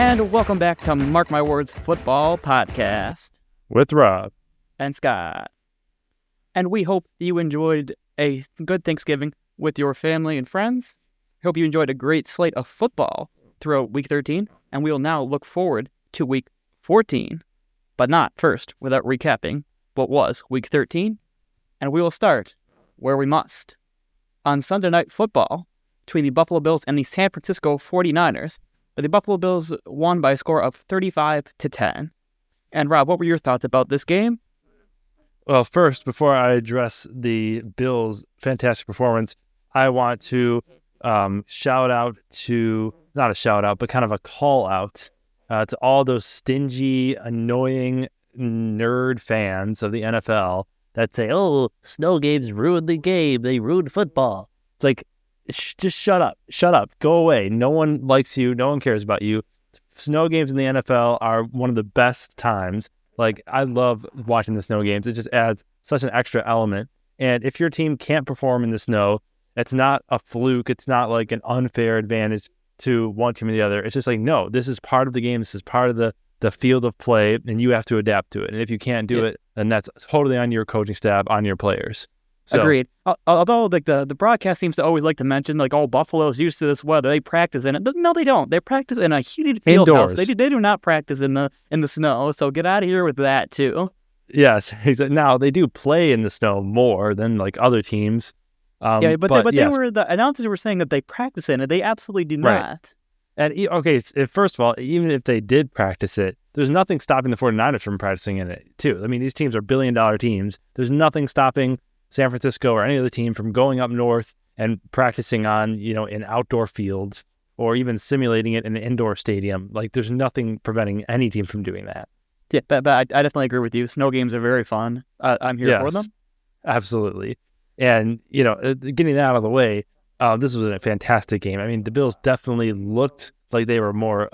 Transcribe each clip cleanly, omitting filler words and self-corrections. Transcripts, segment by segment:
And welcome back to Mark My Words Football Podcast. With Rob. And Scott. And we hope you enjoyed a good Thanksgiving with your family and friends. Hope you enjoyed a great slate of football throughout Week 13. And we will now look forward to Week 14. But not first without recapping what was Week 13. And we will start where we must. On Sunday Night Football, between the Buffalo Bills and the San Francisco 49ers, but the Buffalo Bills won by a score of 35-10. And Rob, what were your thoughts about this game? Well, first, before I address the Bills' fantastic performance, I want to shout out to, not a shout out, but kind of a call out to all those stingy, annoying nerd fans of the NFL that say, oh, snow games ruined the game. They ruined football. It's like, just shut up, go away. No one likes you. No one cares about you. Snow games in the NFL are one of the best times. Like, I love watching the snow games. It just adds such an extra element. And if your team can't perform in the snow, it's not a fluke. It's not like an unfair advantage to one team or the other. It's just like, no, this is part of the game. This is part of the field of play, and you have to adapt to it. And if you can't do it, then that's totally on your coaching staff, on your players. So, agreed. Although like the broadcast seems to always like to mention like, oh, Buffalo's used to this weather. They practice in it. No, they don't. They practice in a heated field house. They do not practice in the snow. So get out of here with that too. Yes, now they do play in the snow more than like other teams. But yes. They were, the announcers were saying that they practice in it. They absolutely do not. And okay, first of all, even if they did practice it, there's nothing stopping the 49ers from practicing in it too. I mean, these teams are billion-dollar teams. There's nothing stopping San Francisco or any other team from going up north and practicing on, in outdoor fields or even simulating it in an indoor stadium. Like, there's nothing preventing any team from doing that. Yeah, but I definitely agree with you. Snow games are very fun. I'm here for them. Absolutely. And, getting that out of the way, this was a fantastic game. I mean, the Bills definitely looked like they were more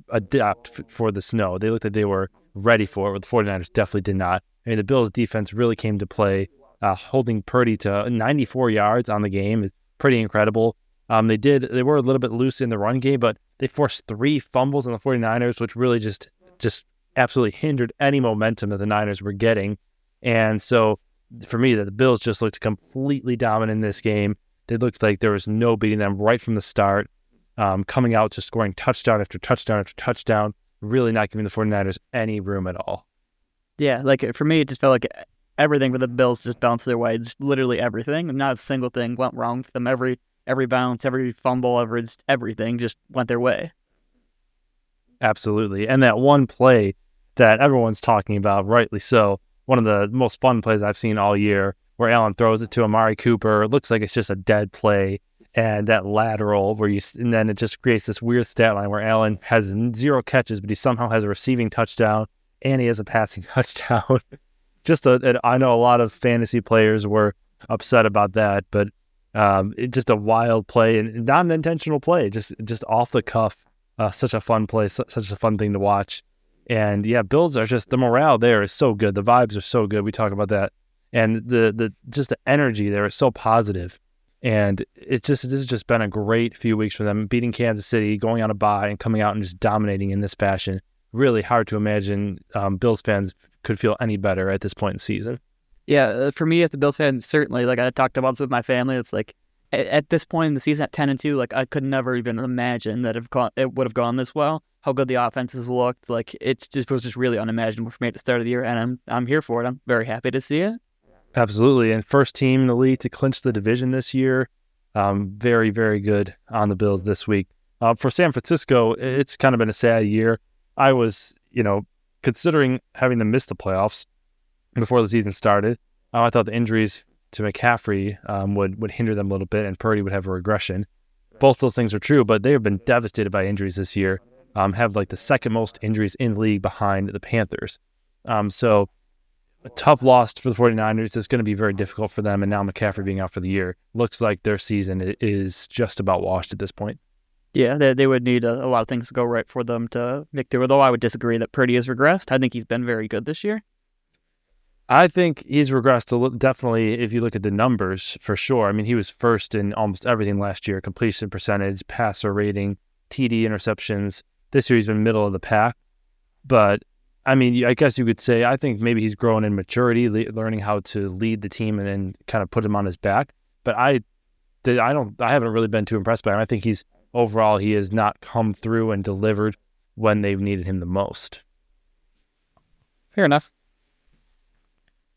adept for the snow. They looked like they were ready for it, but the 49ers definitely did not. I mean, the Bills' defense really came to play. Holding Purdy to 94 yards on the game is pretty incredible. They were a little bit loose in the run game, but they forced 3 fumbles on the 49ers, which really just absolutely hindered any momentum that the Niners were getting. And so for me, the Bills just looked completely dominant in this game. They looked like there was no beating them right from the start, coming out just scoring touchdown after touchdown after touchdown, really not giving the 49ers any room at all. Yeah, like for me, it just felt like everything for the Bills just bounced their way, just literally everything. Not a single thing went wrong for them. Every bounce, every fumble, everything just went their way. Absolutely. And that one play that everyone's talking about, rightly so, one of the most fun plays I've seen all year, where Allen throws it to Amari Cooper. It looks like it's just a dead play. And that lateral and then it just creates this weird stat line where Allen has 0 catches, but he somehow has a receiving touchdown and he has a passing touchdown. I know a lot of fantasy players were upset about that, but it's just a wild play and not an intentional play, just off the cuff. Such a fun play, such a fun thing to watch. And yeah, Bills are the morale there is so good. The vibes are so good. We talk about that. And the energy there is so positive. And this has just been a great few weeks for them, beating Kansas City, going on a bye and coming out and just dominating in this fashion. Really hard to imagine Bills fans could feel any better at this point in the season. Yeah, for me as a Bills fan, certainly, like I talked about this with my family, it's like at this point in the season at 10-2, like I could never even imagine that it would have gone this well. How good the offenses looked, like it was just really unimaginable for me at the start of the year, and I'm here for it. I'm very happy to see it. Absolutely, and first team in the league to clinch the division this year. Very, very good on the Bills this week. For San Francisco, it's kind of been a sad year. I was, considering having them miss the playoffs before the season started. I thought the injuries to McCaffrey would hinder them a little bit and Purdy would have a regression. Both those things are true, but they have been devastated by injuries this year. Have like the second most injuries in the league behind the Panthers. So a tough loss for the 49ers. It's going to be very difficult for them. And now McCaffrey being out for the year, looks like their season is just about washed at this point. Yeah, they would need a lot of things to go right for them to make through. Although I would disagree that Purdy has regressed. I think he's been very good this year. I think he's regressed definitely if you look at the numbers, for sure. I mean, he was first in almost everything last year: completion percentage, passer rating, TD interceptions, This year he's been middle of the pack. But, I mean, I guess you could say, I think maybe he's grown in maturity, learning how to lead the team and then kind of put him on his back. But I haven't really been too impressed by him. I think overall he has not come through and delivered when they've needed him the most. Fair enough.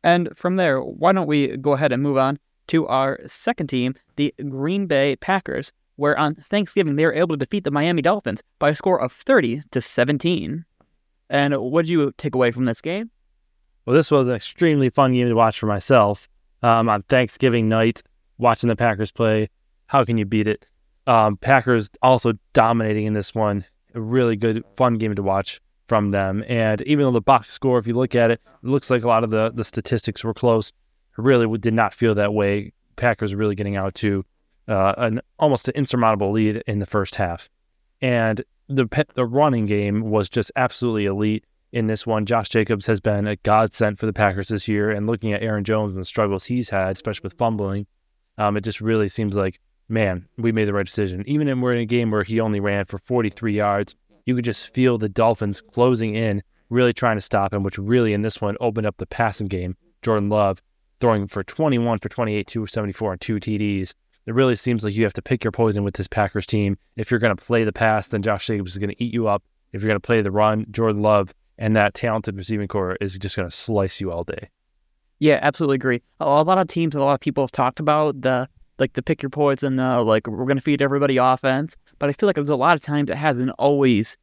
And from there, why don't we go ahead and move on to our second team, the Green Bay Packers, where on Thanksgiving they were able to defeat the Miami Dolphins by a score of 30-17. And what did you take away from this game? Well, this was an extremely fun game to watch for myself. On Thanksgiving night, watching the Packers play, how can you beat it? Packers also dominating in this one. A really good, fun game to watch from them. And even though the box score, if you look at it, it looks like a lot of the statistics were close. It really did not feel that way. Packers really getting out to almost an insurmountable lead in the first half. And the running game was just absolutely elite in this one. Josh Jacobs has been a godsend for the Packers this year. And looking at Aaron Jones and the struggles he's had, especially with fumbling, it just really seems like, man, we made the right decision. Even when we're in a game where he only ran for 43 yards, you could just feel the Dolphins closing in, really trying to stop him, which really in this one opened up the passing game. Jordan Love throwing for 21 for 28, 274, and 2 TDs. It really seems like you have to pick your poison with this Packers team. If you're going to play the pass, then Josh Jacobs is going to eat you up. If you're going to play the run, Jordan Love and that talented receiving core is just going to slice you all day. Yeah, absolutely agree. A lot of teams, a lot of people have talked about the pick your poison, we're going to feed everybody offense. But I feel like there's a lot of times it hasn't always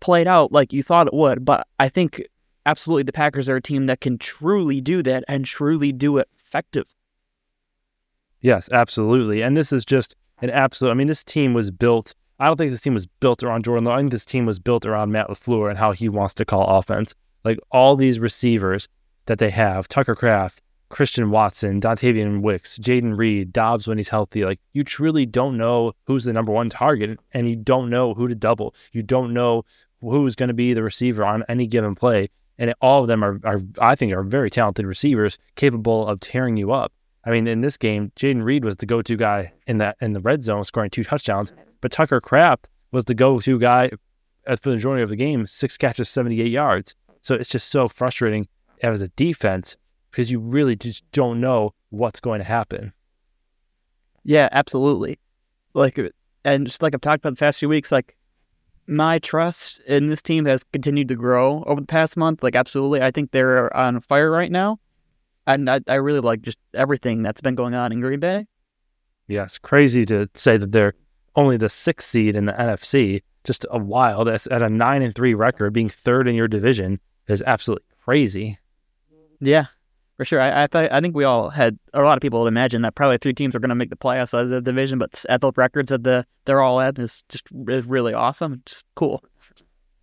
played out like you thought it would. But I think absolutely the Packers are a team that can truly do that and truly do it effective. Yes, absolutely. And this is just an absolute, I mean, this team was built, I don't think this team was built around Jordan Love. I think this team was built around Matt LaFleur and how he wants to call offense. Like all these receivers that they have, Tucker Kraft, Christian Watson, Dontavian Wicks, Jaden Reed, Dobbs when he's healthy. Like you truly don't know who's the number one target and you don't know who to double. You don't know who's going to be the receiver on any given play. And all of them are I think, are very talented receivers capable of tearing you up. I mean, in this game, Jaden Reed was the go-to guy in the red zone, scoring 2 touchdowns. But Tucker Kraft was the go-to guy for the majority of the game, 6 catches, 78 yards. So it's just so frustrating as a defense because you really just don't know what's going to happen. Yeah, absolutely. And just like I've talked about the past few weeks, my trust in this team has continued to grow over the past month. Absolutely. I think they're on fire right now. And I really like just everything that's been going on in Green Bay. Yes, crazy to say that they're only the 6th seed in the NFC. Just a wild. At a 9-3 record, being 3rd in your division is absolutely crazy. Yeah, for sure. I think we all had, or a lot of people would imagine that probably 3 teams are going to make the playoffs out of the division, but at the records that they're all at is really awesome. It's just cool.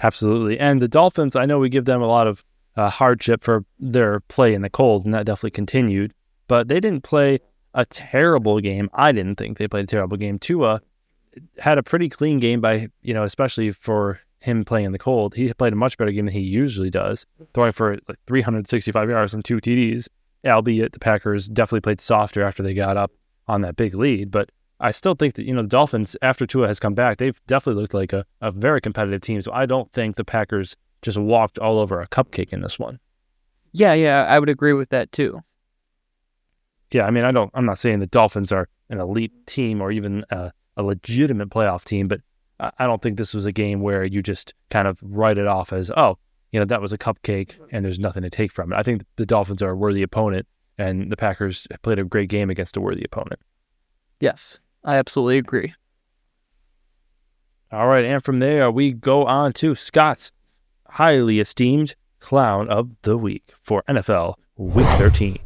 Absolutely. And the Dolphins, I know we give them a lot of hardship for their play in the cold, and that definitely continued. But they didn't play a terrible game. I didn't think they played a terrible game. Tua had a pretty clean game by, especially for him playing in the cold. He played a much better game than he usually does, throwing for 365 yards and 2 TDs, albeit the Packers definitely played softer after they got up on that big lead. But I still think that, the Dolphins, after Tua has come back, they've definitely looked like a very competitive team. So I don't think the Packers just walked all over a cupcake in this one. Yeah, I would agree with that too. Yeah, I mean, I'm not saying the Dolphins are an elite team or even a legitimate playoff team, but I don't think this was a game where you just kind of write it off as, that was a cupcake and there's nothing to take from it. I think the Dolphins are a worthy opponent and the Packers played a great game against a worthy opponent. Yes, I absolutely agree. All right, and from there we go on to Scott's highly esteemed Clown of the Week for NFL Week 13.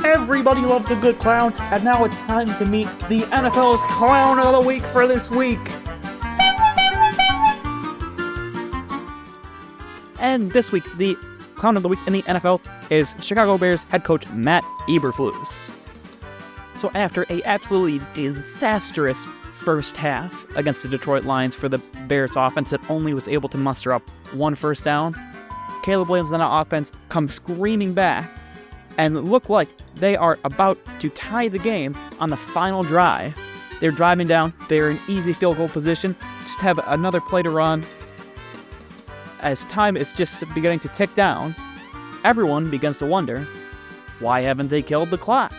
Everybody loves a good clown, and now it's time to meet the NFL's Clown of the Week for this week. And this week, the Clown of the Week in the NFL is Chicago Bears head coach Matt Eberflus. So after a absolutely disastrous first half against the Detroit Lions for the Bears offense that only was able to muster up 1 first down, Caleb Williams and our offense come screaming back and look like they are about to tie the game on the final drive. They're driving down. They're in easy field goal position. Just have another play to run. As time is just beginning to tick down, everyone begins to wonder, why haven't they killed the clock?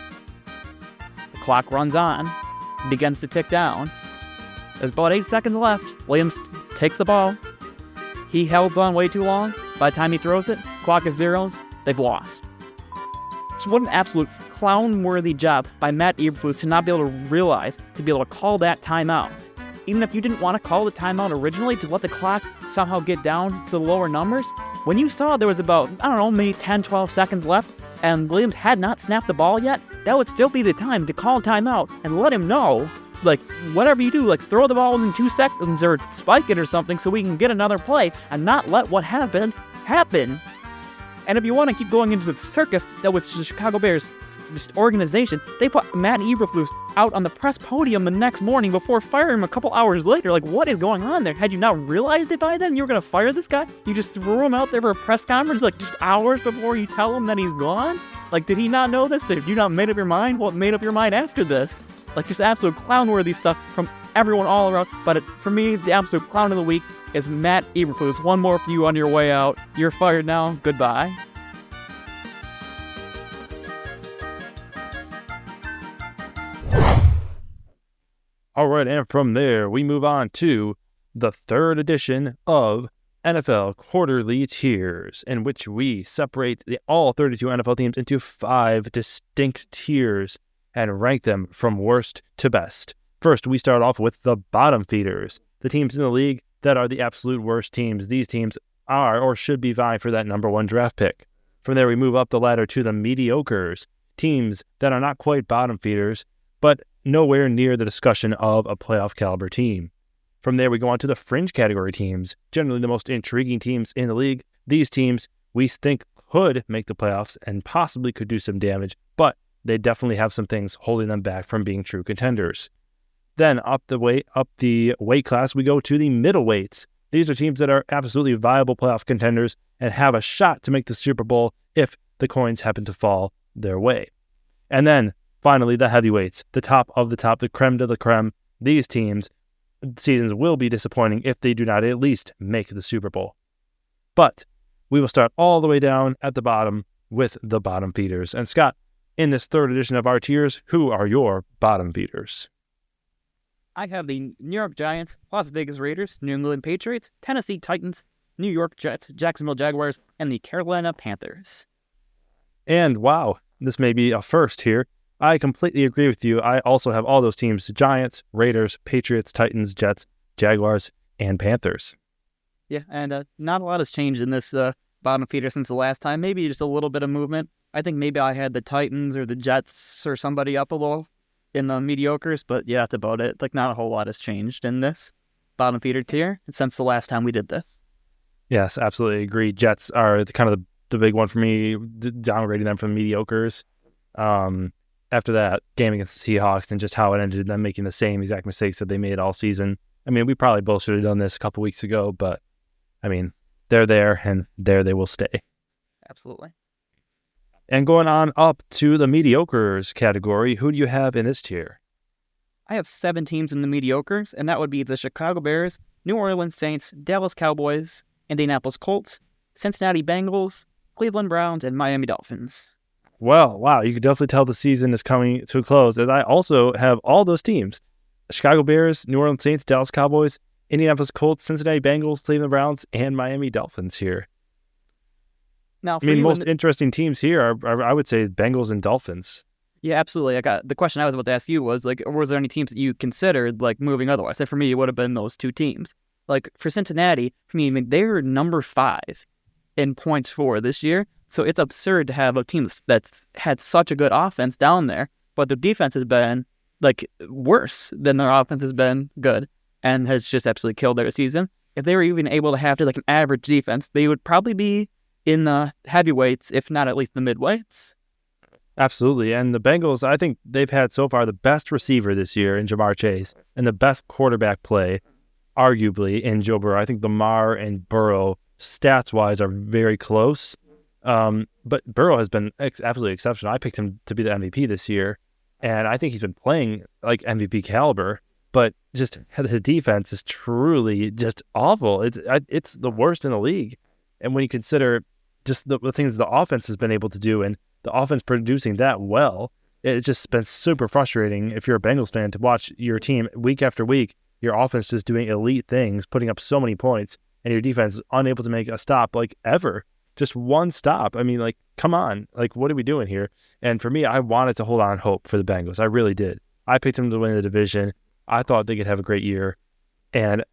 The clock runs on, begins to tick down. There's about 8 seconds left. Williams takes the ball. He held on way too long. By the time he throws it, clock is zeros. They've lost. So what an absolute clown-worthy job by Matt Eberflus to not be able to realize, to be able to call that timeout. Even if you didn't want to call the timeout originally to let the clock somehow get down to the lower numbers, when you saw there was about, maybe 10, 12 seconds left, and Williams had not snapped the ball yet, that would still be the time to call timeout and let him know, whatever you do, throw the ball in 2 seconds or spike it or something so we can get another play and not let what happened happen. And if you want to keep going into the circus that was the Chicago Bears organization, they put Matt Eberflus out on the press podium the next morning before firing him a couple hours later. What is going on there? Had you not realized it by then? You were going to fire this guy? You just threw him out there for a press conference just hours before you tell him that he's gone? Did he not know this? Did you not made up your mind? What made up your mind after this? Just absolute clown-worthy stuff from everyone all around. But for me, the absolute clown of the week is Matt Eberflus. One more for you on your way out. You're fired now. Goodbye. All right, and from there, we move on to the third edition of NFL Quarterly Tiers, in which we separate all 32 NFL teams into 5 distinct tiers and rank them from worst to best. First, we start off with the bottom feeders, the teams in the league that are the absolute worst teams. These teams are or should be vying for that number 1 draft pick. From there, we move up the ladder to the mediocres, teams that are not quite bottom feeders, but nowhere near the discussion of a playoff caliber team. From there, we go on to the fringe category teams, generally the most intriguing teams in the league. These teams we think could make the playoffs and possibly could do some damage, but they definitely have some things holding them back from being true contenders. Then up the weight class, we go to the middleweights. These are teams that are absolutely viable playoff contenders and have a shot to make the Super Bowl if the coins happen to fall their way. And then finally, the heavyweights, the top of the top, the creme de la creme. These teams' seasons will be disappointing if they do not at least make the Super Bowl. But we will start all the way down at the bottom with the bottom feeders. And Scott, in this third edition of our tiers, who are your bottom feeders? I have the New York Giants, Las Vegas Raiders, New England Patriots, Tennessee Titans, New York Jets, Jacksonville Jaguars, and the Carolina Panthers. And wow, this may be a first here. I completely agree with you. I also have all those teams: Giants, Raiders, Patriots, Titans, Jets, Jaguars, and Panthers. Yeah, and not a lot has changed in this bottom feeder since the last time. Maybe just a little bit of movement. I think maybe I had the Titans or the Jets or somebody up a little in the mediocres, but yeah, that's about it. Not a whole lot has changed in this bottom feeder tier since the last time we did this. Yes, absolutely agree. Jets are the big one for me, downgrading them from mediocres. After that game against the Seahawks and just how it ended, them making the same exact mistakes that they made all season. We probably both should have done this a couple weeks ago, but they're there and there they will stay. Absolutely. And going on up to the mediocres category, who do you have in this tier? I have 7 teams in the mediocres, and that would be the Chicago Bears, New Orleans Saints, Dallas Cowboys, Indianapolis Colts, Cincinnati Bengals, Cleveland Browns, and Miami Dolphins. Well, wow, you can definitely tell the season is coming to a close, as I also have all those teams: Chicago Bears, New Orleans Saints, Dallas Cowboys, Indianapolis Colts, Cincinnati Bengals, Cleveland Browns, and Miami Dolphins here. Now, most interesting teams here are, I would say, Bengals and Dolphins. Yeah, absolutely. The question I was about to ask you was, was there any teams that you considered, moving otherwise? And for me, it would have been those 2 teams. For Cincinnati, for me, they're number 5 in points for this year. So it's absurd to have a team that's had such a good offense down there, but their defense has been, worse than their offense has been good and has just absolutely killed their season. If they were even able to have an average defense, they would probably be in the heavyweights, if not at least the midweights. Absolutely. And the Bengals, I think they've had so far the best receiver this year in Ja'Marr Chase and the best quarterback play, arguably, in Joe Burrow. I think Lamar and Burrow, stats-wise, are very close. But Burrow has been absolutely exceptional. I picked him to be the MVP this year. and I think he's been playing like MVP caliber, but just the defense is truly just awful. It's the worst in the league. And when you consider just the things the offense has been able to do and the offense producing that well, it's just been super frustrating if you're a Bengals fan to watch your team week after week, your offense just doing elite things, putting up so many points, and your defense unable to make a stop like ever. Just one stop. I mean, like, come on. Like, what are we doing here? And for me, I wanted to hold on hope for the Bengals. I really did. I picked them to win the division. I thought they could have a great year. And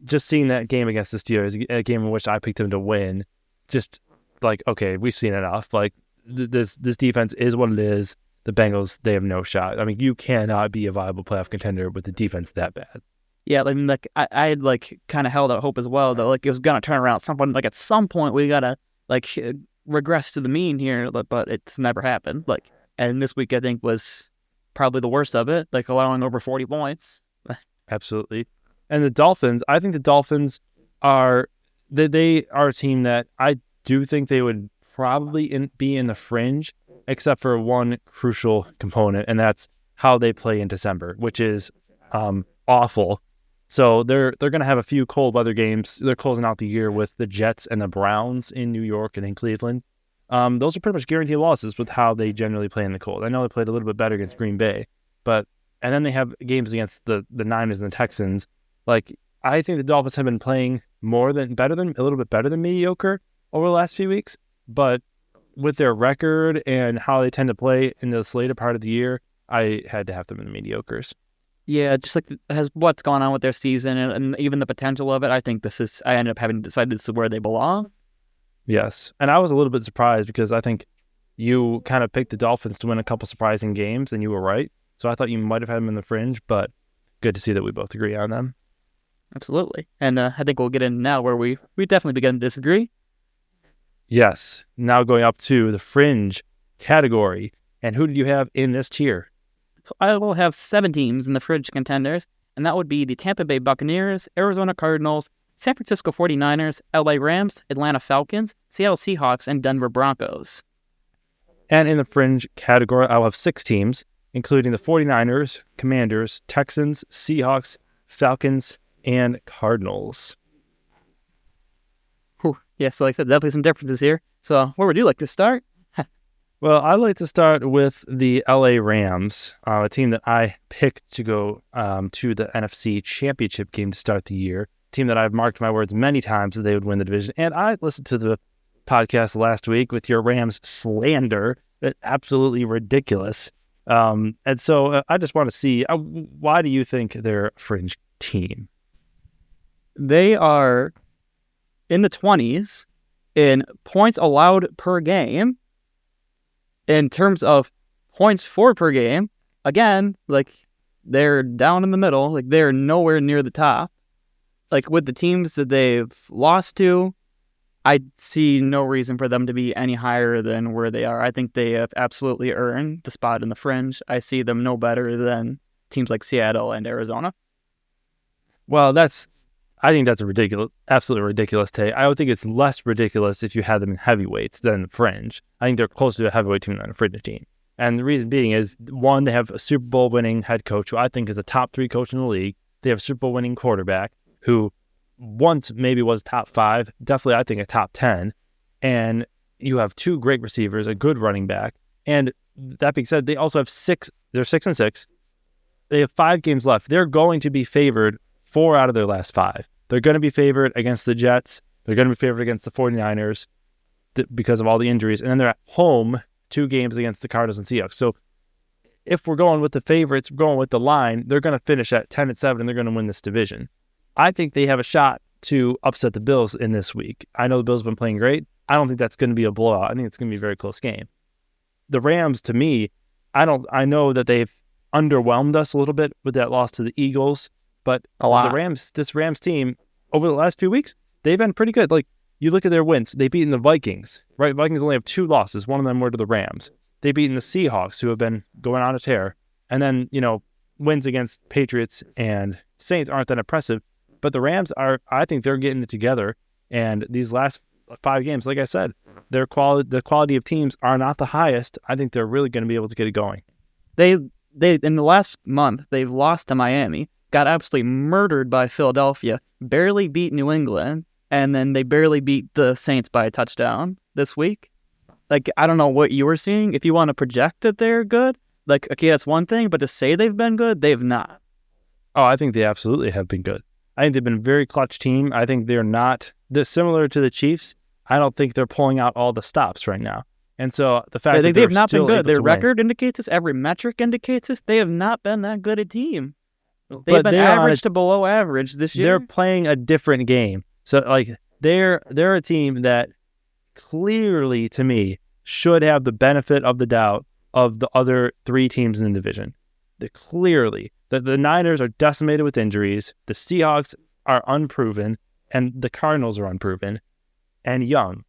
just seeing that game against the Steelers, a game in which I picked them to win, just like, okay, we've seen enough. Like, this defense is what it is. The Bengals, they have no shot. I mean, you cannot be a viable playoff contender with the defense that bad. Yeah, I mean, like, I had, like, kind of held out hope as well, that, like, it was going to turn around at some point. Like, at some point, we got to, like, regress to the mean here, but it's never happened. Like, and this week, I think, was probably the worst of it, like, allowing over 40 points. Absolutely. And the Dolphins, I think the Dolphins are, they are a team that I do think they would probably be in the fringe, except for one crucial component, and that's how they play in December, which is awful. So they're going to have a few cold weather games. They're closing out the year with the Jets and the Browns in New York and in Cleveland. Those are pretty much guaranteed losses with how they generally play in the cold. I know they played a little bit better against Green Bay, and then they have games against the Niners and the Texans. Like, I think the Dolphins have been playing a little bit better than mediocre over the last few weeks, but with their record and how they tend to play in the later part of the year, I had to have them in the mediocres. Yeah, just like what's going on with their season and even the potential of it. I ended up having decided this is where they belong. Yes. And I was a little bit surprised because I think you kind of picked the Dolphins to win a couple surprising games, and you were right. So I thought you might have had them in the fringe, but good to see that we both agree on them. Absolutely. And I think we'll get in now where we definitely begin to disagree. Yes. Now going up to the fringe category. And who did you have in this tier? So I will have 7 teams in the fringe contenders, and that would be the Tampa Bay Buccaneers, Arizona Cardinals, San Francisco 49ers, LA Rams, Atlanta Falcons, Seattle Seahawks, and Denver Broncos. And in the fringe category, I'll have 6 teams, including the 49ers, Commanders, Texans, Seahawks, Falcons, and Cardinals. Whew. Yeah, so like I said, definitely some differences here. So where would you like to start? Well, I'd like to start with the LA Rams, a team that I picked to go to the NFC Championship game to start the year. A team that I've marked my words many times that they would win the division. And I listened to the podcast last week with your Rams slander. That's absolutely ridiculous. And so I just want to see, why do you think they're a fringe team? They are in the 20s in points allowed per game. In terms of points for per game, again, like, they're down in the middle. Like, they're nowhere near the top. Like, with the teams that they've lost to, I see no reason for them to be any higher than where they are. I think they have absolutely earned the spot in the fringe. I see them no better than teams like Seattle and Arizona. Well, I think that's absolutely ridiculous take. I would think it's less ridiculous if you had them in heavyweights than fringe. I think they're closer to a heavyweight team than a fringe team. And the reason being is, one, they have a Super Bowl winning head coach who I think is a top 3 coach in the league. They have a Super Bowl winning quarterback who once maybe was top 5, definitely I think a top 10. And you have 2 great receivers, a good running back. And that being said, they also have 6. They're 6-6. They have 5 games left. They're going to be favored 4 out of their last 5. They're going to be favored against the Jets. They're going to be favored against the 49ers because of all the injuries. And then they're at home 2 games against the Cardinals and Seahawks. So if we're going with the favorites, we're going with the line, they're going to finish at 10-7 and they're going to win this division. I think they have a shot to upset the Bills in this week. I know the Bills have been playing great. I don't think that's going to be a blowout. I think it's going to be a very close game. The Rams, to me, I know that they've underwhelmed us a little bit with that loss to the Eagles. But this Rams team, over the last few weeks, they've been pretty good. Like, you look at their wins. They've beaten the Vikings, right? Vikings only have 2 losses. One of them were to the Rams. They've beaten the Seahawks, who have been going on a tear. And then, wins against Patriots and Saints aren't that impressive. But the Rams I think they're getting it together. And these last 5 games, like I said, the quality of teams are not the highest. I think they're really going to be able to get it going. They they in the last month they've lost to Miami, got absolutely murdered by Philadelphia, barely beat New England, and then they barely beat the Saints by a touchdown this week. Like, I don't know what you were seeing. If you want to project that they're good, like, okay, that's one thing, but to say they've been good, they've not. Oh, I think they absolutely have been good. I think they've been a very clutch team. I think they're similar to the Chiefs. I don't think they're pulling out all the stops right now. And so the fact that they've not been good. Their able to record indicates this. Every metric indicates this. They have not been that good a team. They've But been average to below average this year. They're playing a different game. So, like, they're a team that clearly, to me, should have the benefit of the doubt of the other three teams in the division. Clearly, the Niners are decimated with injuries. The Seahawks are unproven, and the Cardinals are unproven and young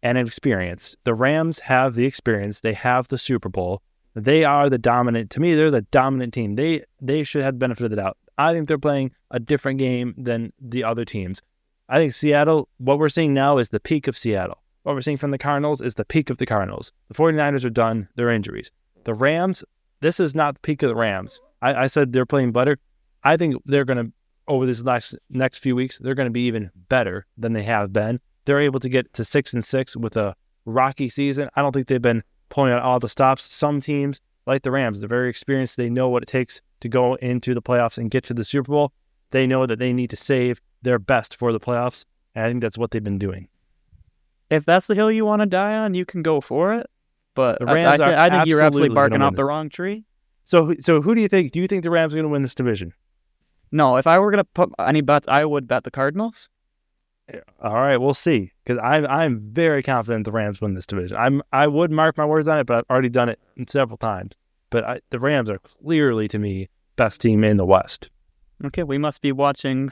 and inexperienced. The Rams have the experience. They have the Super Bowl. They are the dominant. To me, they're the dominant team. They should have the benefit of the doubt. I think they're playing a different game than the other teams. I think Seattle, what we're seeing now is the peak of Seattle. What we're seeing from the Cardinals is the peak of the Cardinals. The 49ers are done. They're injuries. The Rams, this is not the peak of the Rams. I said they're playing better. I think they're going to, over this next few weeks, they're going to be even better than they have been. They're able to get to 6-6 with a rocky season. I don't think they've been pulling out all the stops. Some teams, like the Rams, they're very experienced. They know what it takes to go into the playoffs and get to the Super Bowl. They know that they need to save their best for the playoffs, and I think that's what they've been doing. If that's the hill you want to die on, you can go for it. But the Rams I think you're absolutely barking up the the wrong tree. So who do you think? Do you think the Rams are going to win this division? No, if I were going to put any bets, I would bet the Cardinals. All right, we'll see. Because I'm very confident the Rams win this division. I would mark my words on it, but I've already done it several times. But the Rams are clearly, to me, best team in the West. Okay, we must be watching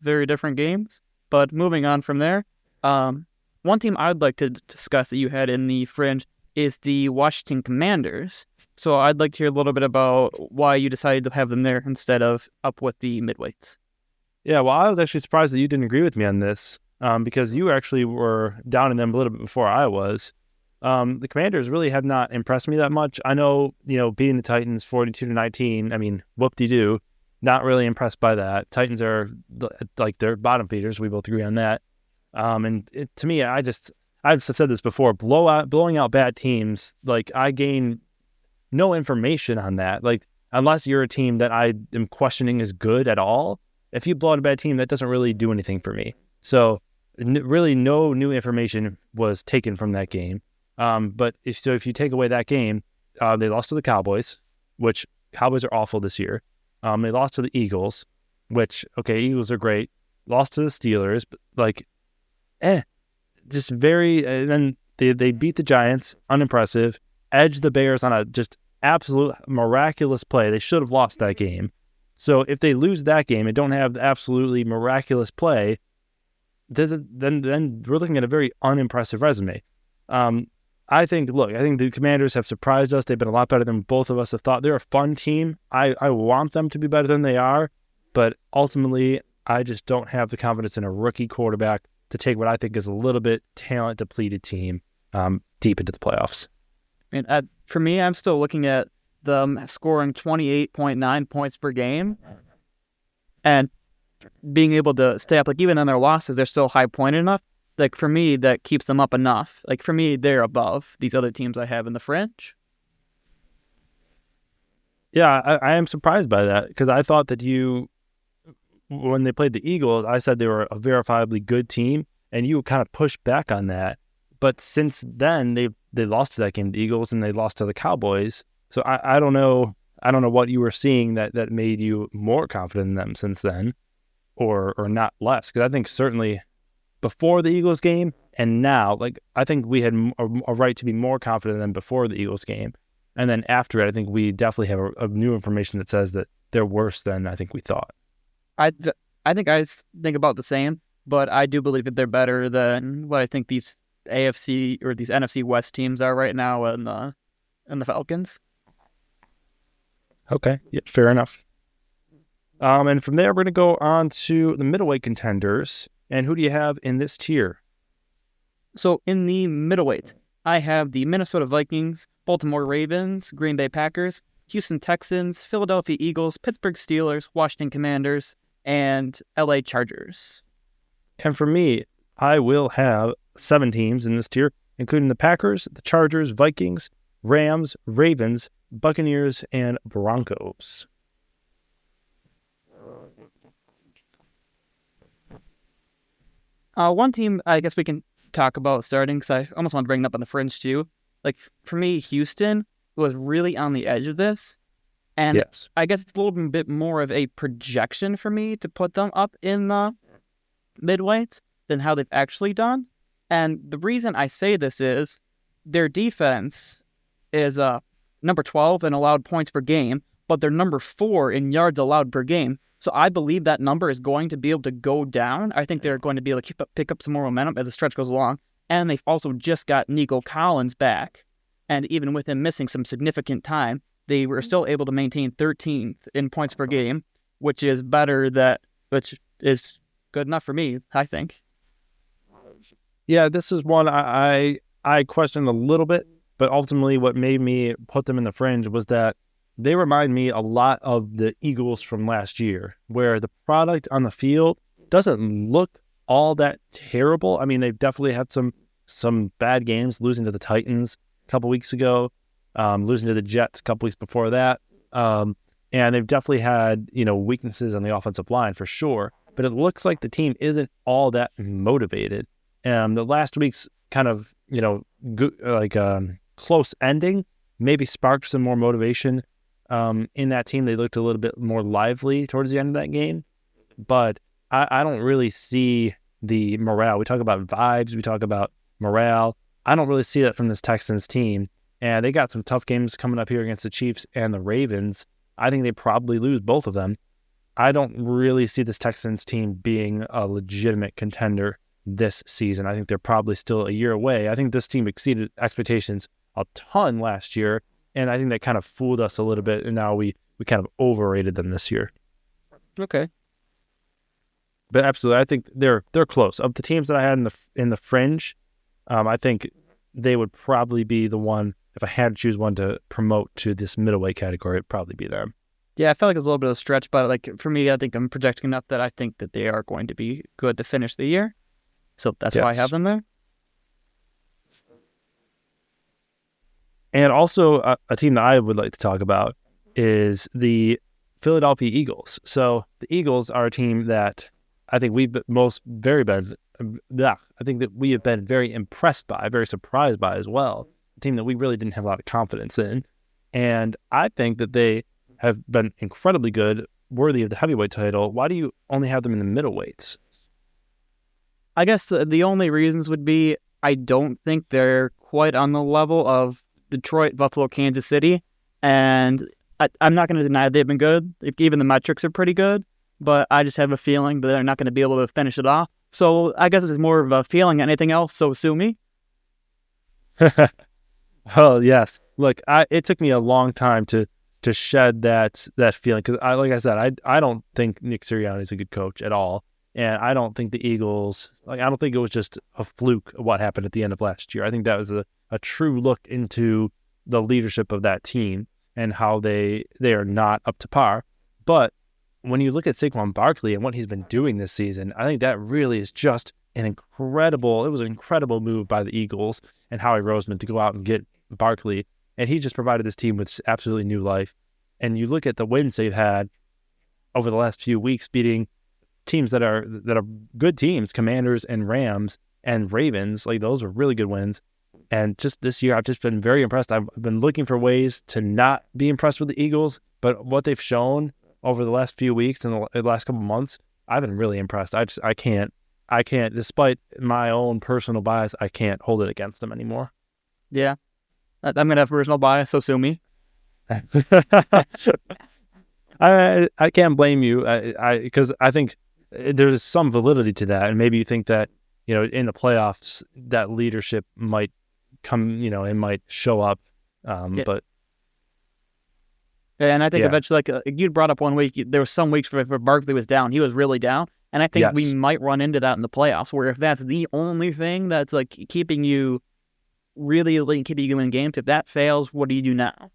very different games. But moving on from there, one team I'd like to discuss that you had in the fringe is the Washington Commanders. So I'd like to hear a little bit about why you decided to have them there instead of up with the midweights. Yeah, well, I was actually surprised that you didn't agree with me on this because you actually were down in them a little bit before I was. The Commanders really have not impressed me that much. I know, beating the Titans 42-19, I mean, whoop-de-doo, not really impressed by that. Titans are like they're bottom feeders. We both agree on that. To me, I've said this before, blowing out bad teams, like I gain no information on that. Like, unless you're a team that I am questioning is good at all, if you blow out a bad team, that doesn't really do anything for me. So really no new information was taken from that game. But if you take away that game, they lost to the Cowboys, which Cowboys are awful this year. They lost to the Eagles, which, okay, Eagles are great. Lost to the Steelers, but just very, and then they beat the Giants, unimpressive. Edged the Bears on a just absolute miraculous play. They should have lost that game. So if they lose that game and don't have the absolutely miraculous play, then we're looking at a very unimpressive resume. I think the Commanders have surprised us. They've been a lot better than both of us have thought. They're a fun team. I want them to be better than they are, but ultimately, I just don't have the confidence in a rookie quarterback to take what I think is a little bit talent-depleted team deep into the playoffs. And for me, I'm still looking at them scoring 28.9 points per game and being able to stay up. Like, even on their losses, they're still high-pointed enough. Like, for me, that keeps them up enough. Like, for me, they're above these other teams I have in the fringe. Yeah, I am surprised by that because I thought that when they played the Eagles, I said they were a verifiably good team, and you kind of pushed back on that. But since then, they lost to that game, the Eagles, and they lost to the Cowboys. So I don't know. I don't know what you were seeing that made you more confident in them since then, or not less. Because I think certainly before the Eagles game and now, like, I think we had a right to be more confident in them before the Eagles game. And then after it, I think we definitely have a new information that says that they're worse than I think we thought. I think I think about the same, but I do believe that they're better than what I think these AFC or these NFC West teams are right now and the Falcons. Okay, yeah, fair enough. And from there, we're going to go on to the middleweight contenders. And who do you have in this tier? So in the middleweight, I have the Minnesota Vikings, Baltimore Ravens, Green Bay Packers, Houston Texans, Philadelphia Eagles, Pittsburgh Steelers, Washington Commanders, and LA Chargers. And for me, I will have 7 teams in this tier, including the Packers, the Chargers, Vikings, Rams, Ravens, Buccaneers, and Broncos. One team I guess we can talk about starting, because I almost want to bring it up on the fringe too. Like, for me, Houston was really on the edge of this. And Yes. I guess it's a little bit more of a projection for me to put them up in the midweights than how they've actually done. And the reason I say this is their defense is number 12 in allowed points per game, but they're number 4 in yards allowed per game. So I believe that number is going to be able to go down. I think they're going to be able to pick up some more momentum as the stretch goes along. And they've also just got Nico Collins back. And even with him missing some significant time, they were still able to maintain 13th in points per game, which is which is good enough for me, I think. Yeah, this is one I questioned a little bit, but ultimately what made me put them in the fringe was that they remind me a lot of the Eagles from last year, where the product on the field doesn't look all that terrible. I mean, they've definitely had some bad games, losing to the Titans a couple weeks ago, losing to the Jets a couple weeks before that. And they've definitely had, weaknesses on the offensive line for sure. But it looks like the team isn't all that motivated. And the last week's kind of, close ending maybe sparked some more motivation in that team. They looked a little bit more lively towards the end of that game. But I don't really see the morale. We talk about vibes. We talk about morale. I don't really see that from this Texans team. And they got some tough games coming up here against the Chiefs and the Ravens. I think they probably lose both of them. I don't really see this Texans team being a legitimate contender this season. I think they're probably still a year away. I think this team exceeded expectations a ton last year, and I think that kind of fooled us a little bit, and now we kind of overrated them this year. Okay. But absolutely, I think they're close. Of the teams that I had in the fringe, I think they would probably be the one, if I had to choose one to promote to this middleweight category, it'd probably be them. Yeah, I felt like it was a little bit of a stretch, but for me, I think I'm projecting enough that I think that they are going to be good to finish the year. So that's why I have them there. And also a team that I would like to talk about is the Philadelphia Eagles. So the Eagles are a team that I think I think that we have been very impressed by, very surprised by as well. A team that we really didn't have a lot of confidence in. And I think that they have been incredibly good, worthy of the heavyweight title. Why do you only have them in the middleweights? I guess the only reasons would be I don't think they're quite on the level of Detroit, Buffalo, Kansas City. And I'm not going to deny they've been good. Even the metrics are pretty good. But I just have a feeling that they're not going to be able to finish it off. So I guess it's more of a feeling than anything else, so sue me. Oh, yes. Look, it took me a long time to shed that feeling because, like I said, I don't think Nick Sirianni is a good coach at all. And I don't think the Eagles, I don't think it was just a fluke of what happened at the end of last year. I think that was a true look into the leadership of that team and how they are not up to par. But when you look at Saquon Barkley and what he's been doing this season, I think that really is just it was an incredible move by the Eagles and Howie Roseman to go out and get Barkley. And he just provided this team with absolutely new life. And you look at the wins they've had over the last few weeks, beating teams that are good teams, Commanders and Rams and Ravens. Like, those are really good wins. And just this year, I've just been very impressed. I've been looking for ways to not be impressed with the Eagles, but what they've shown over the last few weeks and the last couple months, I've been really impressed. I can't, despite my own personal bias, I can't hold it against them anymore. Yeah. I'm going to have personal bias, so sue me. I can't blame you because I think there's some validity to that. And maybe you think that, in the playoffs, that leadership might come, it might show up. But. And I think eventually, you brought up one week, there was some weeks where Barkley was down. He was really down. And I think we might run into that in the playoffs, where if that's the only thing that's keeping you in games, if that fails, what do you do now?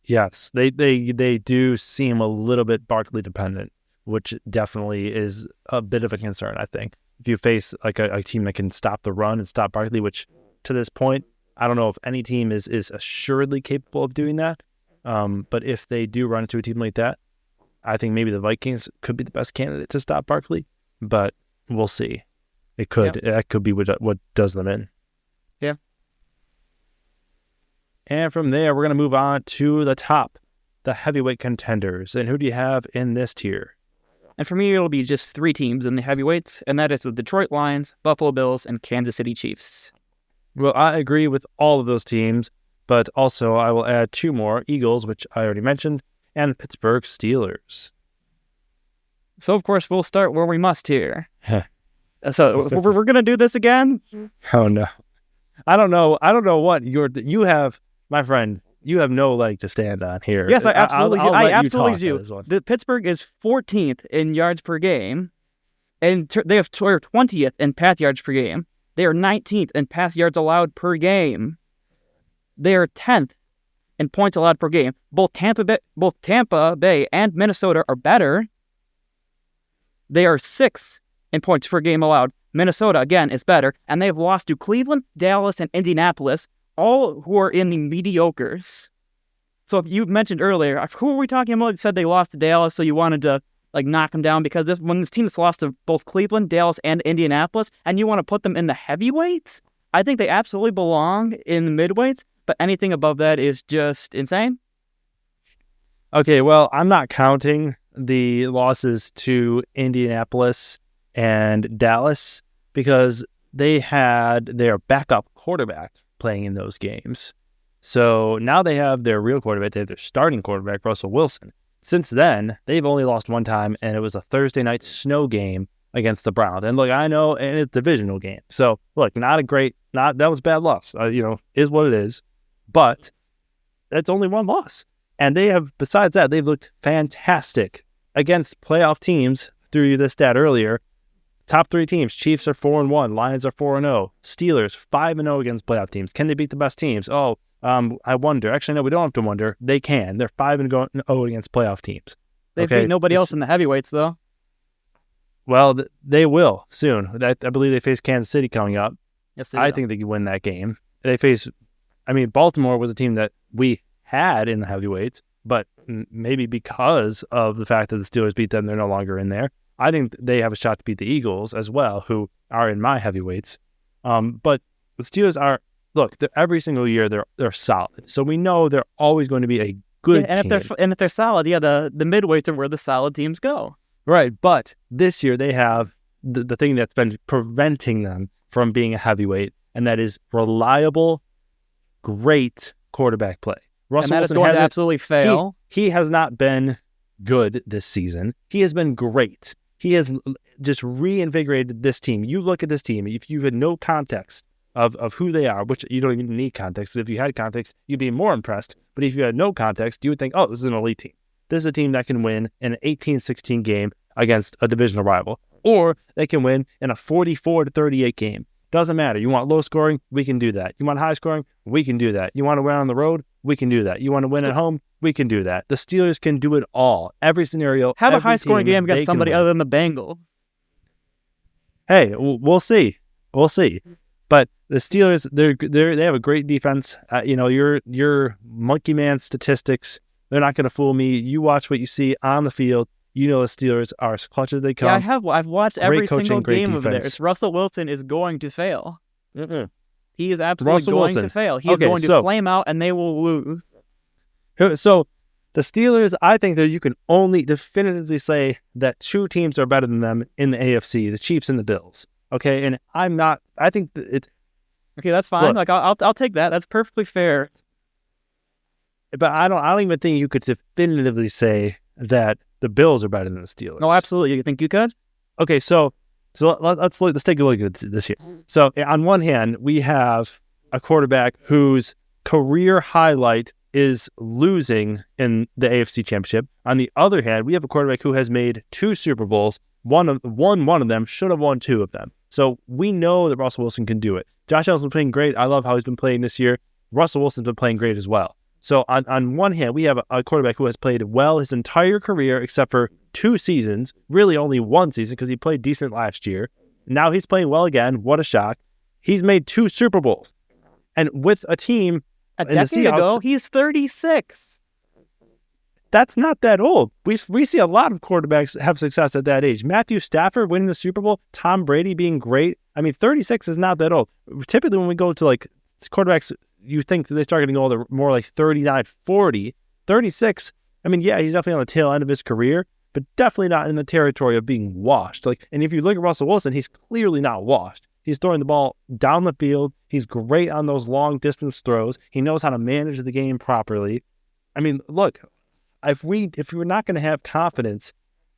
Yes, they do seem a little bit Barkley dependent, which definitely is a bit of a concern, I think. If you face like a team that can stop the run and stop Barkley, which to this point, I don't know if any team is assuredly capable of doing that. But if they do run into a team like that, I think maybe the Vikings could be the best candidate to stop Barkley, but we'll see. It could. Yep. That could be what does them in. Yeah. And from there, we're going to move on to the top, the heavyweight contenders. And who do you have in this tier? And for me, it'll be just 3 teams in the heavyweights, and that is the Detroit Lions, Buffalo Bills, and Kansas City Chiefs. Well, I agree with all of those teams, but also I will add 2 more, Eagles, which I already mentioned, and the Pittsburgh Steelers. So, of course, we'll start where we must here. So, we're going to do this again? Oh, no. I don't know what you have, my friend. You have no leg to stand on here. Yes, I absolutely do. I absolutely do. The Pittsburgh is 14th in yards per game, and they have 20th in pass yards per game. They are 19th in pass yards allowed per game. They are 10th in points allowed per game. Both Tampa Bay and Minnesota are better. They are 6th in points per game allowed. Minnesota, again, is better. And they have lost to Cleveland, Dallas, and Indianapolis, all who are in the mediocres. So if you mentioned earlier, who were we talking about? You said they lost to Dallas, so you wanted to knock them down because when this team has lost to both Cleveland, Dallas, and Indianapolis, and you want to put them in the heavyweights, I think they absolutely belong in the midweights, but anything above that is just insane. Okay, well, I'm not counting the losses to Indianapolis and Dallas because they had their backup quarterback playing in those games. So now they have their real quarterback. They have their starting quarterback, Russell Wilson. Since then, they've only lost one time, and it was a Thursday night snow game against the Browns. And look, I know, and it's a divisional game. So look, that was a bad loss. Is what it is. But that's only one loss. And besides that, they've looked fantastic against playoff teams. Threw you this stat earlier. Top 3 teams, Chiefs are 4-1, Lions are 4-0, Steelers 5-0 against playoff teams. Can they beat the best teams? I wonder. Actually, no, we don't have to wonder. They can. They're 5-0 against playoff teams. They beat nobody else in the heavyweights, though. Well, they will soon. I believe they face Kansas City coming up. Yes, they will. I think they can win that game. Baltimore was a team that we had in the heavyweights, but maybe because of the fact that the Steelers beat them, they're no longer in there. I think they have a shot to beat the Eagles as well, who are in my heavyweights. But the Steelers every single year they're solid. So we know they're always going to be a good team. If they're solid, the midweights are where the solid teams go. Right, but this year they have the thing that's been preventing them from being a heavyweight, and that is reliable, great quarterback play. Russell Wilson is going to absolutely fail. He has not been good this season. He has been great. He has just reinvigorated this team. You look at this team, if you had no context of who they are, which you don't even need context. If you had context, you'd be more impressed. But if you had no context, you would think, oh, this is an elite team. This is a team that can win in an 18-16 game against a divisional rival. Or they can win in a 44-38 game. Doesn't matter. You want low scoring? We can do that. You want high scoring? We can do that. You want to win on the road? We can do that. You want to win at home? We can do that. The Steelers can do it all. Every scenario. Have a high-scoring game against somebody other than the Bengals. Hey, we'll see. We'll see. But the Steelers, they have a great defense. Your monkey man statistics, they're not going to fool me. You watch what you see on the field. You know the Steelers are as clutch as they come. Yeah, I've watched every single game of theirs. Russell Wilson is going to fail. Mm-mm. He is absolutely to fail. He is going to flame out, and they will lose. So the Steelers, I think that you can only definitively say that 2 teams are better than them in the AFC, the Chiefs and the Bills. Okay, and I'm not. I think it's okay. That's fine. Look, I'll take that. That's perfectly fair. But I don't even think you could definitively say that the Bills are better than the Steelers. No, absolutely. You think you could? Okay, so let's take a look at this here. So on one hand, we have a quarterback whose career highlight is losing in the AFC Championship. On the other hand, we have a quarterback who has made 2 Super Bowls. Won one of them, should have won 2 of them. So we know that Russell Wilson can do it. Josh Allen's been playing great. I love how he's been playing this year. Russell Wilson's been playing great as well. So on one hand, we have a quarterback who has played well his entire career except for 2 seasons, really only 1 season because he played decent last year. Now he's playing well again. What a shock. He's made 2 Super Bowls. And with a team A decade ago, he's 36. That's not that old. We see a lot of quarterbacks have success at that age. Matthew Stafford winning the Super Bowl, Tom Brady being great. I mean, 36 is not that old. Typically, when we go to like quarterbacks, you think they start getting older, more like 39, 40. 36, I mean, yeah, he's definitely on the tail end of his career, but definitely not in the territory of being washed. And if you look at Russell Wilson, he's clearly not washed. He's throwing the ball down the field. He's great on those long distance throws. He knows how to manage the game properly. I mean, look, if we're not going to have confidence,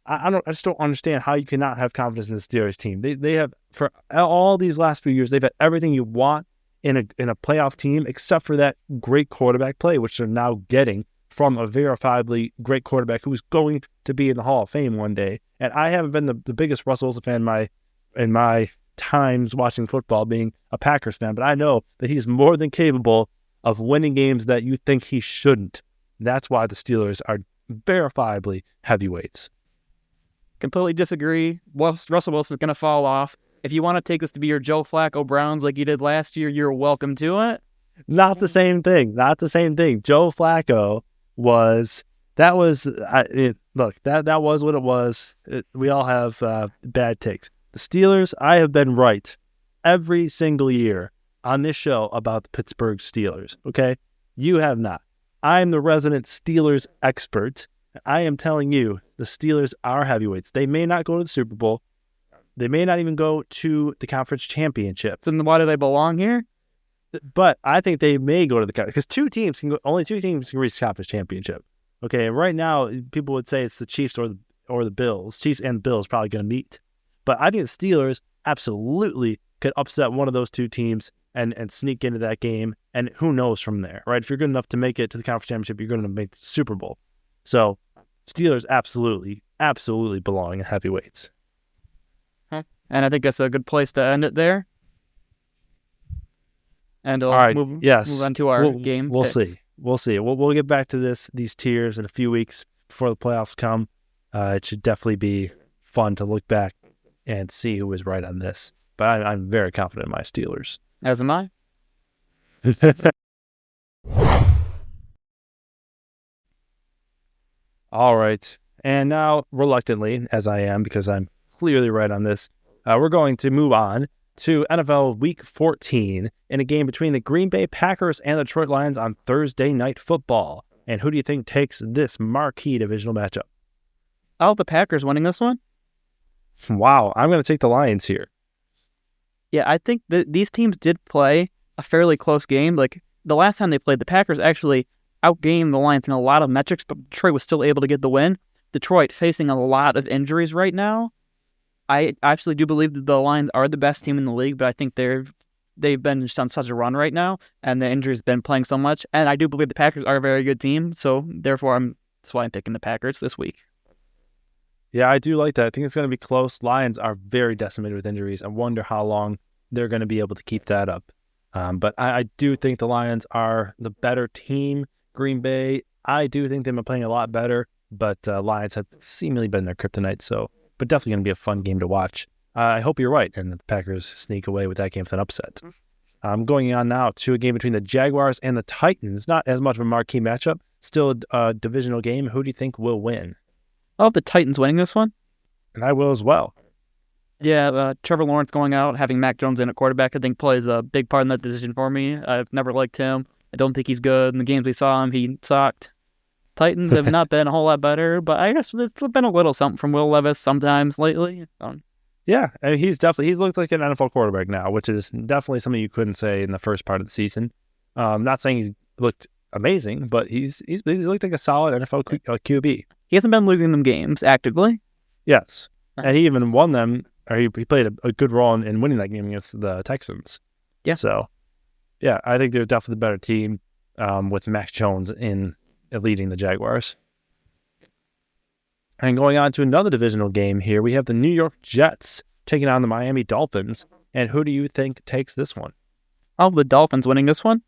I just don't understand how you cannot have confidence in the Steelers team. They have, for all these last few years, they've had everything you want in a playoff team except for that great quarterback play, which they're now getting from a verifiably great quarterback who's going to be in the Hall of Fame one day. And I haven't been the biggest Russell Wilson fan in my times watching football, being a Packers fan, but I know that he's more than capable of winning games that you think he shouldn't. That's why the Steelers are verifiably heavyweights. Completely disagree. Russell Wilson's going to fall off. If you want to take this to be your Joe Flacco Browns like you did last year, you're welcome to it. Not the same thing. Joe Flacco was what it was. We all have bad takes. The Steelers, I have been right every single year on this show about the Pittsburgh Steelers, okay? You have not. I am the resident Steelers expert. I am telling you, the Steelers are heavyweights. They may not go to the Super Bowl. They may not even go to the conference championship. Then why do they belong here? But I think they may go to the conference because only 2 teams can reach the conference championship. Okay, and right now people would say it's the Chiefs or the Bills. Chiefs and Bills probably going to meet. But I think the Steelers absolutely could upset one of those 2 teams and sneak into that game. And who knows from there, right? If you're good enough to make it to the conference championship, you're going to make the Super Bowl. So Steelers absolutely belong in heavyweights. And I think that's a good place to end it there. And all right, move on to our game. We'll picks. see. We'll get back to these tiers in a few weeks before the playoffs come. It should definitely be fun to look back and see who was right on this. But I'm very confident in my Steelers. As am I. All right. And now, reluctantly, as I am, because I'm clearly right on this, we're going to move on to NFL Week 14 in a game between the Green Bay Packers and the Detroit Lions on Thursday Night Football. And who do you think takes this marquee divisional matchup? Oh, the Packers winning this one? Wow, I'm going to take the Lions here. Yeah, I think that these teams did play a fairly close game. Like, the last time they played, the Packers actually outgained the Lions in a lot of metrics, but Detroit was still able to get the win. Detroit facing a lot of injuries right now. I actually do believe that the Lions are the best team in the league, but I think they've been just on such a run right now, and the injuries have been playing so much. And I do believe the Packers are a very good team, so therefore that's why I'm picking the Packers this week. Yeah, I do like that. I think it's going to be close. Lions are very decimated with injuries. I wonder how long they're going to be able to keep that up. But I do think the Lions are the better team. Green Bay, I do think they've been playing a lot better, but Lions have seemingly been their kryptonite. But definitely going to be a fun game to watch. I hope you're right, and the Packers sneak away with that game with an upset. Going on now to a game between the Jaguars and the Titans. Not as much of a marquee matchup. Still a divisional game. Who do you think will win? I'll have the Titans winning this one. And I will as well. Yeah, Trevor Lawrence going out, having Mac Jones in at quarterback, I think plays a big part in that decision for me. I've never liked him. I don't think he's good. In the games we saw him, he sucked. Titans have not been a whole lot better, but I guess it's been a little something from Will Levis sometimes lately. Yeah, and he's looked like an NFL quarterback now, which is definitely something you couldn't say in the first part of the season. Not saying he's looked amazing, but he's looked like a solid NFL QB. He hasn't been losing them games actively. Yes, and he even won them, or he played a good role in winning that game against the Texans. Yeah. So, yeah, I think they're definitely the better team with Mac Jones in leading the Jaguars. And going on to another divisional game here, we have the New York Jets taking on the Miami Dolphins. And who do you think takes this one? I'll have the Dolphins winning this one.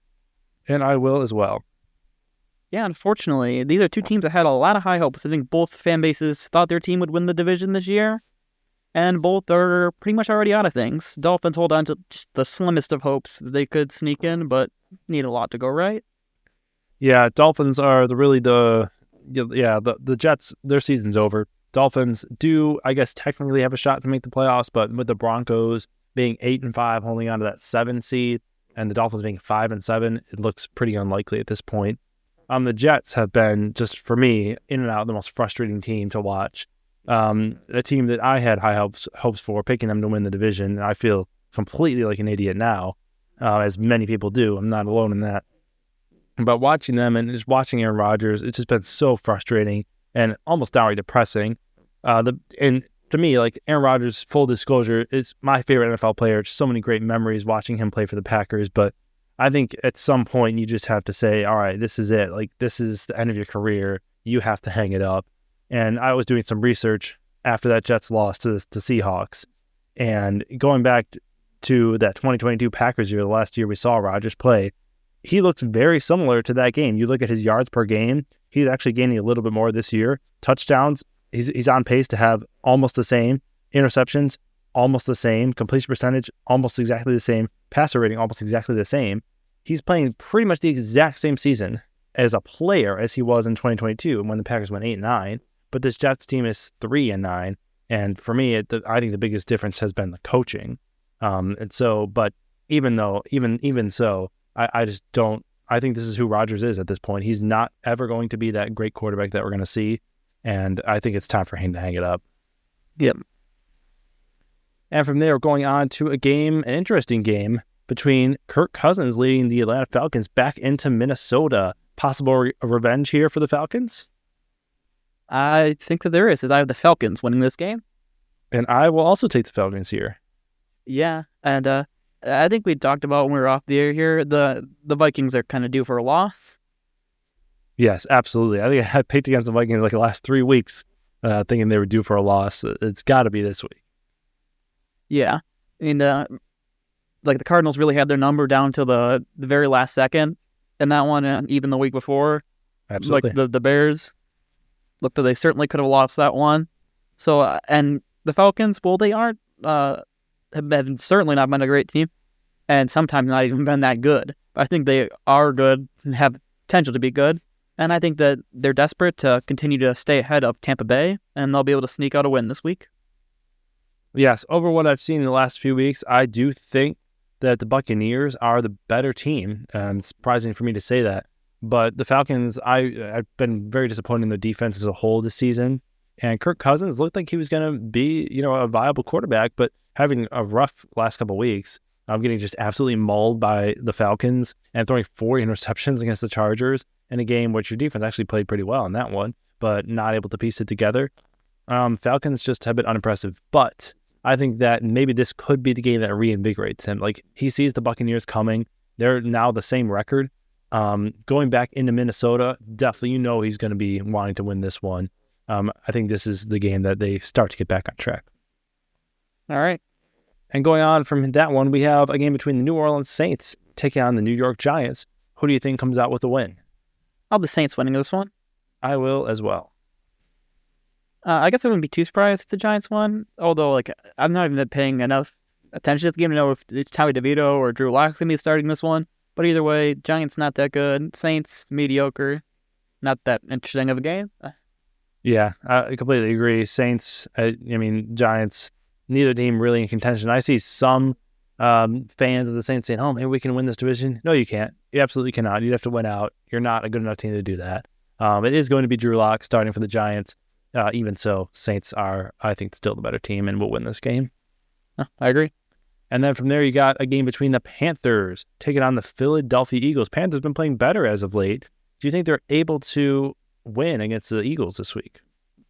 And I will as well. Yeah, unfortunately, these are two teams that had a lot of high hopes. I think both fan bases thought their team would win the division this year, and both are pretty much already out of things. Dolphins hold on to just the slimmest of hopes that they could sneak in, but need a lot to go right. Yeah, Dolphins are the Jets, their season's over. Dolphins do, I guess, technically have a shot to make the playoffs, but with the Broncos being 8-5, holding on to that 7 seed, and the Dolphins being 5-7, it looks pretty unlikely at this point. The Jets have been, just for me, in and out, the most frustrating team to watch. A team that I had high hopes for, picking them to win the division. I feel completely like an idiot now, as many people do. I'm not alone in that. But watching them and just watching Aaron Rodgers, it's just been so frustrating and almost downright depressing. And to me, like, Aaron Rodgers, full disclosure, is my favorite NFL player. Just so many great memories watching him play for the Packers. But I think at some point you just have to say, all right, this is it. Like, this is the end of your career. You have to hang it up. And I was doing some research after that Jets loss to Seahawks. And going back to that 2022 Packers year, the last year we saw Rodgers play, he looks very similar to that game. You look at his yards per game, he's actually gaining a little bit more this year. Touchdowns, he's on pace to have almost the same. Interceptions, almost the same. Completion percentage, almost exactly the same. Passer rating, almost exactly the same. He's playing pretty much the exact same season as a player as he was in 2022 when the Packers went 8-9. But this Jets team is 3-9. And for me, I think the biggest difference has been the coaching. And so, but even so, I just don't. I think this is who Rodgers is at this point. He's not ever going to be that great quarterback that we're going to see, and I think it's time for him to hang it up. Yep. And from there, going on to an interesting game between Kirk Cousins leading the Atlanta Falcons back into Minnesota. Possible revenge here for the Falcons? I think that there is, as I have the Falcons winning this game. And I will also take the Falcons here. Yeah, and I think we talked about when we were off the air here, the Vikings are kind of due for a loss. Yes, absolutely. I think I picked against the Vikings like the last 3 weeks, thinking they were due for a loss. It's got to be this week. Yeah, I mean, like the Cardinals really had their number down to the very last second in that one, and even the week before. Absolutely. Like the Bears looked like they certainly could have lost that one. So, and the Falcons, well, they aren't, have certainly not been a great team, and sometimes not even been that good. But I think they are good and have potential to be good. And I think that they're desperate to continue to stay ahead of Tampa Bay, and they'll be able to sneak out a win this week. Yes, over what I've seen in the last few weeks, I do think that the Buccaneers are the better team. It's surprising for me to say that. But the Falcons, I've been very disappointed in their defense as a whole this season. And Kirk Cousins looked like he was going to be, a viable quarterback, but having a rough last couple of weeks, I'm getting just absolutely mauled by the Falcons and throwing 4 interceptions against the Chargers in a game which your defense actually played pretty well in that one, but not able to piece it together. Falcons just have been unimpressive, but I think that maybe this could be the game that reinvigorates him. Like, he sees the Buccaneers coming. They're now the same record. Going back into Minnesota, definitely he's going to be wanting to win this one. I think this is the game that they start to get back on track. All right. And going on from that one, we have a game between the New Orleans Saints taking on the New York Giants. Who do you think comes out with the win? I'll have the Saints winning this one. I will as well. I guess I wouldn't be too surprised if the Giants won, although I'm not even paying enough attention to the game to know if it's Tommy DeVito or Drew Lock going to be starting this one. But either way, Giants not that good. Saints, mediocre. Not that interesting of a game. Yeah, I completely agree. Saints, Giants, neither team really in contention. I see some fans of the Saints saying, oh, maybe we can win this division. No, you can't. You absolutely cannot. You'd have to win out. You're not a good enough team to do that. It is going to be Drew Lock starting for the Giants. Even so, Saints are, I think, still the better team and will win this game. I agree. And then from there, you got a game between the Panthers taking on the Philadelphia Eagles. Panthers have been playing better as of late. Do you think they're able to win against the Eagles this week?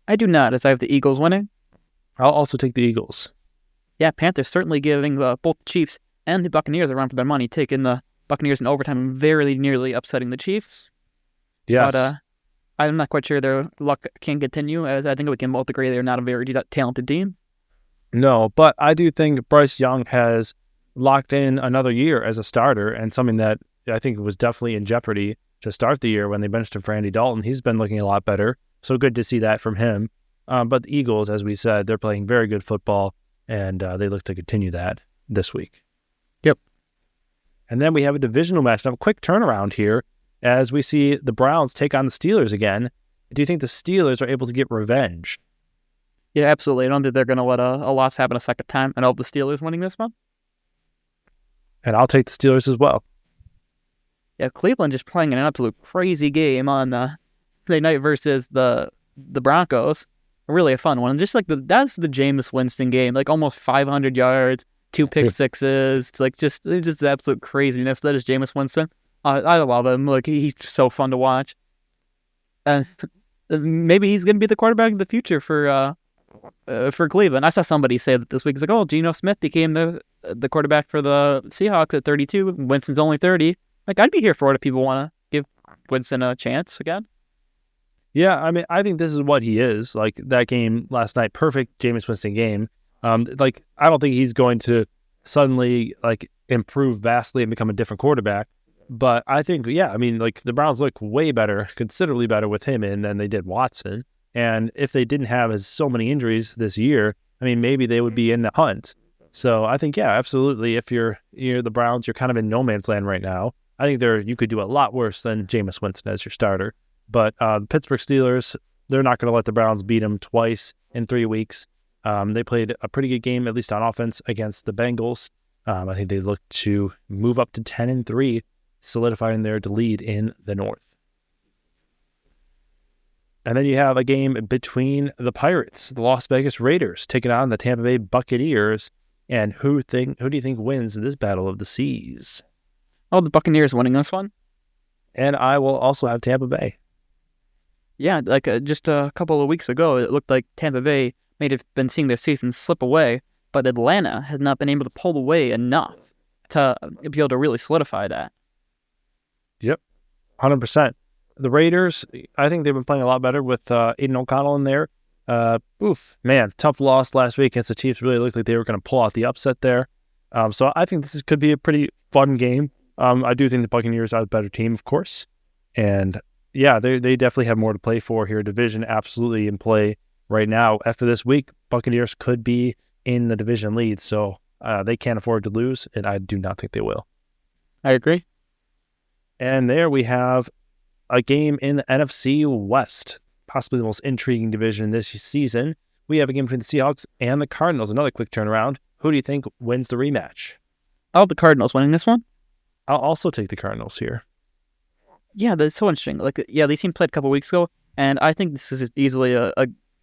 I do not, as I have the Eagles winning. I'll also take the Eagles. Yeah, Panthers certainly giving both the Chiefs and the Buccaneers a run for their money, taking the Buccaneers in overtime and very nearly upsetting the Chiefs. Yes. But I'm not quite sure their luck can continue, as I think we can both agree they're not a very talented team. No, but I do think Bryce Young has locked in another year as a starter, and something that I think was definitely in jeopardy to start the year when they benched him for Andy Dalton. He's been looking a lot better. So good to see that from him. But the Eagles, as we said, they're playing very good football, and they look to continue that this week. Yep. And then we have a divisional matchup, a quick turnaround here, as we see the Browns take on the Steelers again. Do you think the Steelers are able to get revenge? Yeah, absolutely. I don't think they're going to let a loss happen a second time, and I hope the Steelers winning this one. And I'll take the Steelers as well. Yeah, Cleveland just playing an absolute crazy game on Sunday night versus the Broncos. Really a fun one. Just like that's the Jameis Winston game, like almost 500 yards, 2 pick sixes. It's like just absolute craziness. That is Jameis Winston. I love him. Like he's just so fun to watch. And maybe he's going to be the quarterback of the future for Cleveland. I saw somebody say that this week. It's like, oh, Geno Smith became the quarterback for the Seahawks at 32. Winston's only 30. Like I'd be here for it if people want to give Winston a chance again. Yeah, I mean, I think this is what he is. Like that game last night, perfect Jameis Winston game. Like I don't think he's going to suddenly like improve vastly and become a different quarterback. But I think, yeah, I mean, like the Browns look way better, considerably better with him in than they did Watson. And if they didn't have so many injuries this year, I mean, maybe they would be in the hunt. So I think, yeah, absolutely. If you're the Browns, you're kind of in no man's land right now. I think you could do a lot worse than Jameis Winston as your starter. But the Pittsburgh Steelers, they're not going to let the Browns beat them twice in 3 weeks. They played a pretty good game, at least on offense, against the Bengals. I think they look to move up to 10-3, solidifying their lead in the North. And then you have a game between the Pirates, the Las Vegas Raiders, taking on the Tampa Bay Buccaneers. And who do you think wins this battle of the seas? Oh, the Buccaneers winning this one. And I will also have Tampa Bay. Yeah, like just a couple of weeks ago, it looked like Tampa Bay may have been seeing their season slip away, but Atlanta has not been able to pull away enough to be able to really solidify that. Yep, 100%. The Raiders, I think they've been playing a lot better with Aiden O'Connell in there. Tough loss last week against the Chiefs. Really looked like they were going to pull out the upset there. So I think this could be a pretty fun game. I do think the Buccaneers are the better team, of course. And yeah, they definitely have more to play for here. Division absolutely in play right now. After this week, Buccaneers could be in the division lead. So they can't afford to lose, and I do not think they will. I agree. And there we have a game in the NFC West, possibly the most intriguing division this season. We have a game between the Seahawks and the Cardinals. Another quick turnaround. Who do you think wins the rematch? Oh, the Cardinals winning this one? I'll also take the Cardinals here. Yeah, that's so interesting. Like, yeah, these teams played a couple weeks ago, and I think this is easily a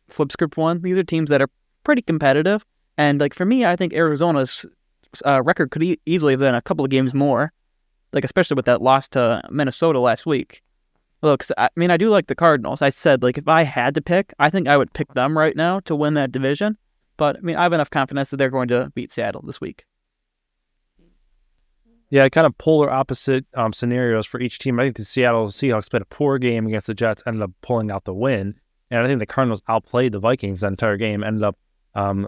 flip script one. These are teams that are pretty competitive, and like for me, I think Arizona's record could easily have been a couple of games more, like especially with that loss to Minnesota last week. Look, I mean, I do like the Cardinals. I said, like, if I had to pick, I think I would pick them right now to win that division. But, I mean, I have enough confidence that they're going to beat Seattle this week. Yeah, kind of polar opposite scenarios for each team. I think the Seattle Seahawks played a poor game against the Jets, ended up pulling out the win. And I think the Cardinals outplayed the Vikings that entire game, ended up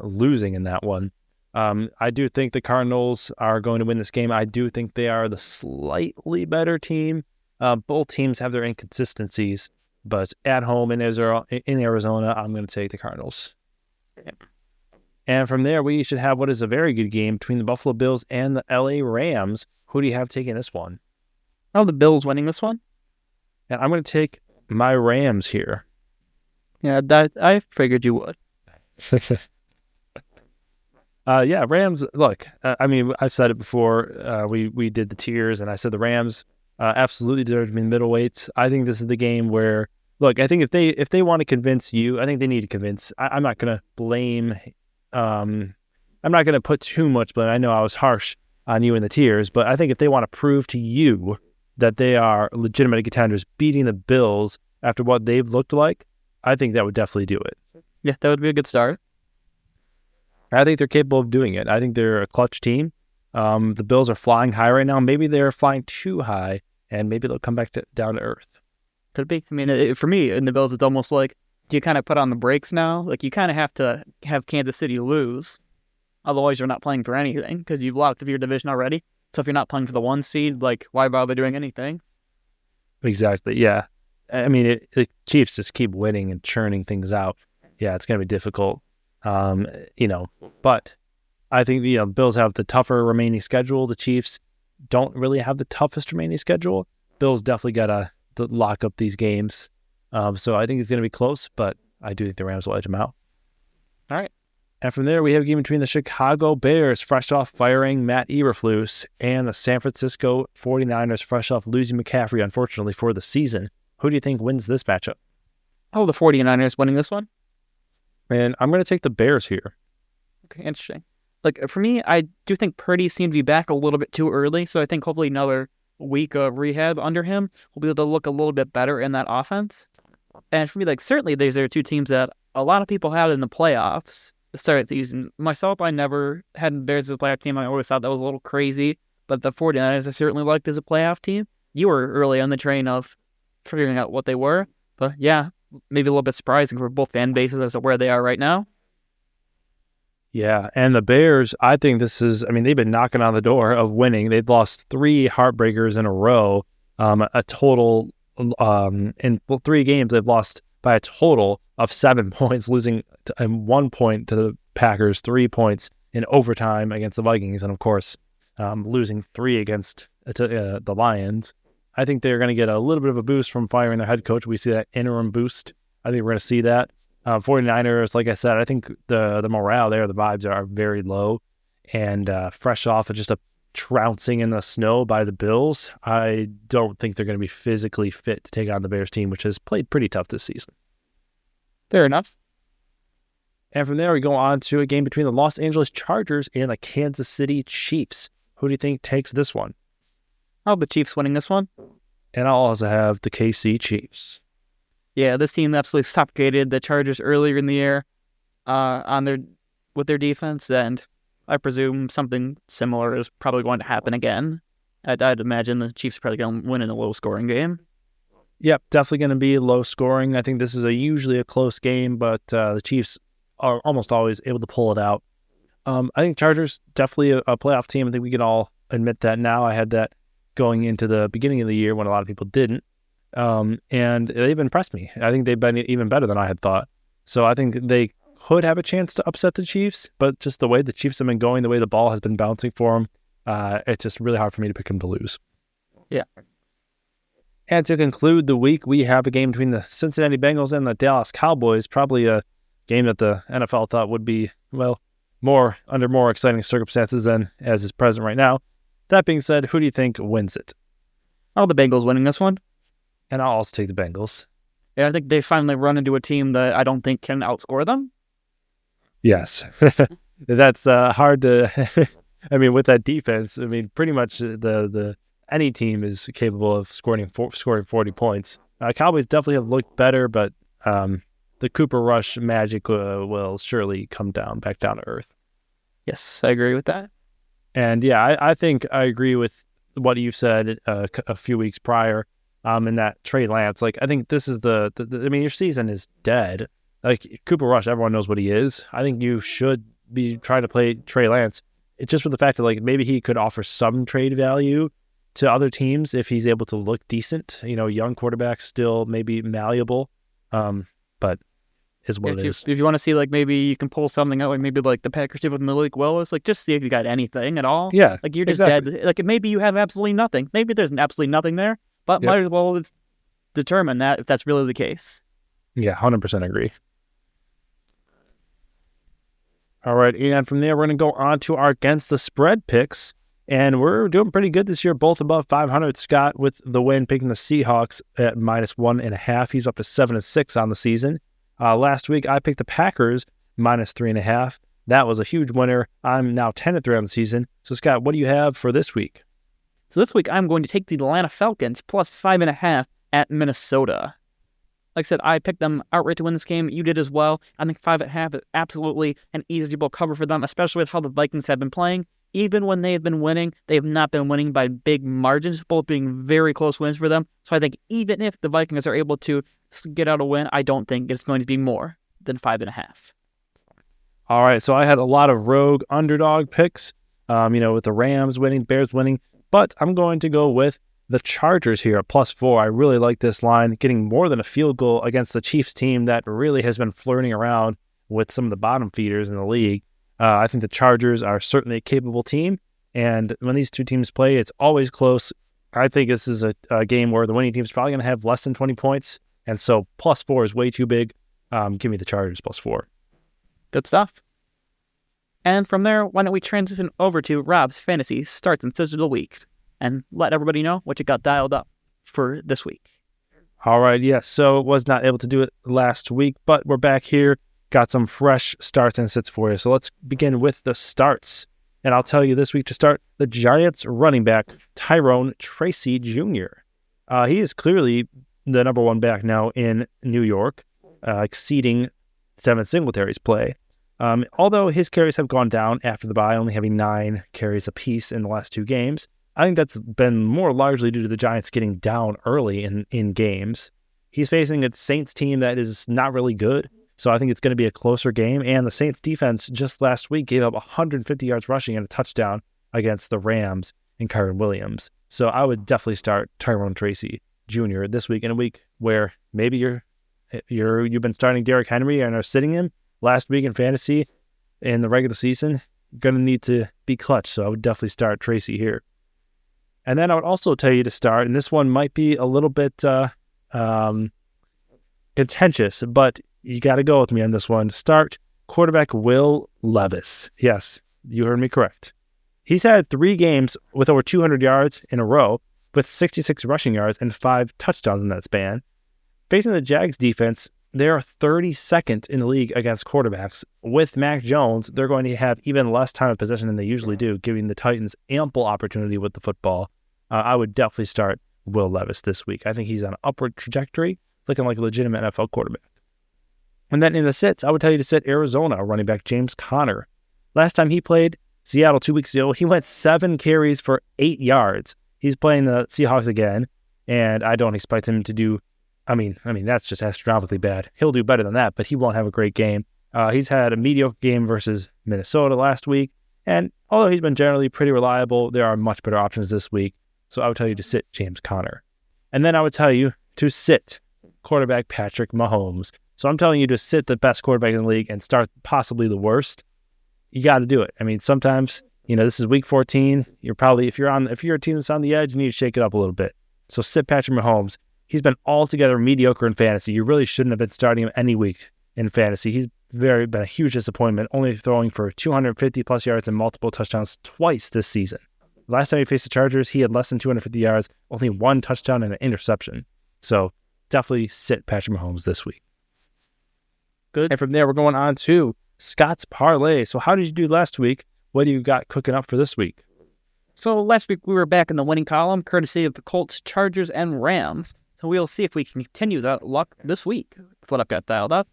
losing in that one. I do think the Cardinals are going to win this game. I do think they are the slightly better team. Both teams have their inconsistencies, but at home in Arizona, I'm going to take the Cardinals. Yep. And from there, we should have what is a very good game between the Buffalo Bills and the LA Rams. Who do you have taking this one? Oh, the Bills winning this one? And I'm going to take my Rams here. Yeah, that I figured you would. Rams, look, I mean, I've said it before. We did the tiers, and I said the Rams absolutely deserve to be middleweights. I think this is the game where, look, I think if they want to convince you, I think they need to convince. I'm not going to blame. I'm not going to put too much blame. I know I was harsh on you in the tiers, but I think if they want to prove to you that they are legitimate contenders, beating the Bills after what they've looked like, I think that would definitely do it. Yeah, that would be a good start. I think they're capable of doing it. I think they're a clutch team. The Bills are flying high right now. Maybe they're flying too high, and maybe they'll come back down to earth. Could be. I mean, for me, in the Bills, it's almost like, do you kind of put on the brakes now? Like, you kind of have to have Kansas City lose. Otherwise, you're not playing for anything because you've locked up your division already. So if you're not playing for the 1 seed, like, why bother doing anything? Exactly. Yeah. I mean, the Chiefs just keep winning and churning things out. Yeah, it's going to be difficult. But I think, Bills have the tougher remaining schedule. The Chiefs don't really have the toughest remaining schedule. Bills definitely got to lock up these games. So I think it's going to be close, but I do think the Rams will edge them out. All right. And from there, we have a game between the Chicago Bears, fresh off firing Matt Eberflus, and the San Francisco 49ers, fresh off losing McCaffrey, unfortunately, for the season. Who do you think wins this matchup? Oh, the 49ers winning this one? And I'm going to take the Bears here. Okay, interesting. Like, for me, I do think Purdy seemed to be back a little bit too early, so I think hopefully another week of rehab under him will be able to look a little bit better in that offense. And for me, like, certainly these are two teams that a lot of people had in the playoffs to start the season. Myself, I never had Bears as a playoff team. I always thought that was a little crazy, but the 49ers I certainly liked as a playoff team. You were early on the train of figuring out what they were, but yeah, maybe a little bit surprising for both fan bases as to where they are right now. Yeah, and the Bears, I think they've been knocking on the door of winning. They've lost 3 heartbreakers in a row, a total, in 3 games, they've lost by a total of 7 points, losing 1 point to the Packers, 3 points in overtime against the Vikings, and of course, losing 3 against the Lions. I think they're going to get a little bit of a boost from firing their head coach. We see that interim boost. I think we're going to see that. 49ers, like I said, I think the morale there, the vibes are very low. And fresh off of just a trouncing in the snow by the Bills, I don't think they're going to be physically fit to take on the Bears team, which has played pretty tough this season. Fair enough. And from there, we go on to a game between the Los Angeles Chargers and the Kansas City Chiefs. Who do you think takes this one? I'll have the Chiefs winning this one. And I'll also have the KC Chiefs. Yeah, this team absolutely suffocated the Chargers earlier in the year with their defense, and I presume something similar is probably going to happen again. I'd imagine the Chiefs are probably going to win in a low-scoring game. Yep, definitely going to be low scoring. I think this is usually a close game, but the Chiefs are almost always able to pull it out. I think Chargers definitely a playoff team. I think we can all admit that now. I had that going into the beginning of the year when a lot of people didn't. And they've impressed me. I think they've been even better than I had thought. So I think they could have a chance to upset the Chiefs, but just the way the Chiefs have been going, the way the ball has been bouncing for them, it's just really hard for me to pick them to lose. Yeah. And to conclude the week, we have a game between the Cincinnati Bengals and the Dallas Cowboys, probably a game that the NFL thought would be, under more exciting circumstances than as is present right now. That being said, who do you think wins it? Oh, the Bengals winning this one. And I'll also take the Bengals. Yeah, I think they finally run into a team that I don't think can outscore them. Yes. That's hard to... I mean, with that defense, pretty much the any team is capable of scoring 40 points. Cowboys definitely have looked better, but the Cooper Rush magic will surely come back down to earth. Yes, I agree with that. And yeah, I think I agree with what you said a few weeks prior. In that Trey Lance, I think this is your season is dead. Cooper Rush, everyone knows what he is. I think you should be trying to play Trey Lance. It's just for the fact that maybe he could offer some trade value to other teams if he's able to look decent. Young quarterback, still maybe malleable, but is what it is. If you want to see maybe you can pull something out, maybe the Packers did with Malik Willis, just see if you got anything at all. Yeah, you're just exactly dead. Maybe you have absolutely nothing. Maybe there's absolutely nothing there. But might as well determine that if that's really the case. Yeah, 100% agree. All right, and from there, we're going to go on to our Against the Spread picks. And we're doing pretty good this year, both above 500. Scott with the win, picking the Seahawks at -1.5. He's up to 7-6 on the season. Last week, I picked the Packers -3.5. That was a huge winner. I'm now 10-3 on the season. So, Scott, what do you have for this week? So this week, I'm going to take the Atlanta Falcons +5.5 at Minnesota. Like I said, I picked them outright to win this game. You did as well. I think 5.5 is absolutely an easy cover for them, especially with how the Vikings have been playing. Even when they have been winning, they have not been winning by big margins, both being very close wins for them. So I think even if the Vikings are able to get out a win, I don't think it's going to be more than 5.5. All right, so I had a lot of rogue underdog picks, with the Rams winning, Bears winning. But I'm going to go with the Chargers here at +4. I really like this line, getting more than a field goal against the Chiefs team that really has been flirting around with some of the bottom feeders in the league. I think the Chargers are certainly a capable team, and when these two teams play, it's always close. I think this is a game where the winning team is probably going to have less than 20 points, and so +4 is way too big. Give me the Chargers +4. Good stuff. And from there, why don't we transition over to Rob's fantasy starts and sits of the week and let everybody know what you got dialed up for this week. All right, yes. So was not able to do it last week, but we're back here. Got some fresh starts and sits for you. So let's begin with the starts. And I'll tell you this week to start, the Giants running back, Tyrone Tracy Jr. He is clearly the number one back now in New York, exceeding Devin Singletary's play. Although his carries have gone down after the bye, only having 9 carries apiece in the last 2 games, I think that's been more largely due to the Giants getting down early in games. He's facing a Saints team that is not really good, so I think it's going to be a closer game. And the Saints defense just last week gave up 150 yards rushing and a touchdown against the Rams and Kyren Williams. So I would definitely start Tyrone Tracy Jr. this week, in a week where maybe you've been starting Derrick Henry and are sitting him last week in fantasy in the regular season. Going to need to be clutch, so I would definitely start Tracy here. And then I would also tell you to start, and this one might be a little bit contentious, but you got to go with me on this one. Start quarterback Will Levis. Yes, you heard me correct. He's had 3 games with over 200 yards in a row, with 66 rushing yards and 5 touchdowns in that span. Facing the Jags defense, they are 32nd in the league against quarterbacks. With Mac Jones, they're going to have even less time of possession than they usually do, giving the Titans ample opportunity with the football. I would definitely start Will Levis this week. I think he's on an upward trajectory, looking like a legitimate NFL quarterback. And then in the sits, I would tell you to sit Arizona running back James Conner. Last time he played Seattle 2 weeks ago, he went 7 carries for 8 yards. He's playing the Seahawks again, and I don't expect him to do, I mean, that's just astronomically bad. He'll do better than that, but he won't have a great game. He's had a mediocre game versus Minnesota last week, and although he's been generally pretty reliable, there are much better options this week. So I would tell you to sit James Conner. And then I would tell you to sit quarterback Patrick Mahomes. So I'm telling you to sit the best quarterback in the league and start possibly the worst. You got to do it. I mean, sometimes, this is week 14. If you're a team that's on the edge, you need to shake it up a little bit. So sit Patrick Mahomes. He's been altogether mediocre in fantasy. You really shouldn't have been starting him any week in fantasy. He's been a huge disappointment, only throwing for 250 plus yards and multiple touchdowns twice this season. Last time he faced the Chargers, he had less than 250 yards, only 1 touchdown and an interception. So definitely sit Patrick Mahomes this week. Good. And from there, we're going on to Scott's Parlay. So how did you do last week? What do you got cooking up for this week? So last week we were back in the winning column, courtesy of the Colts, Chargers, and Rams. So we'll see if we can continue that luck this week. That's what I've got dialed up.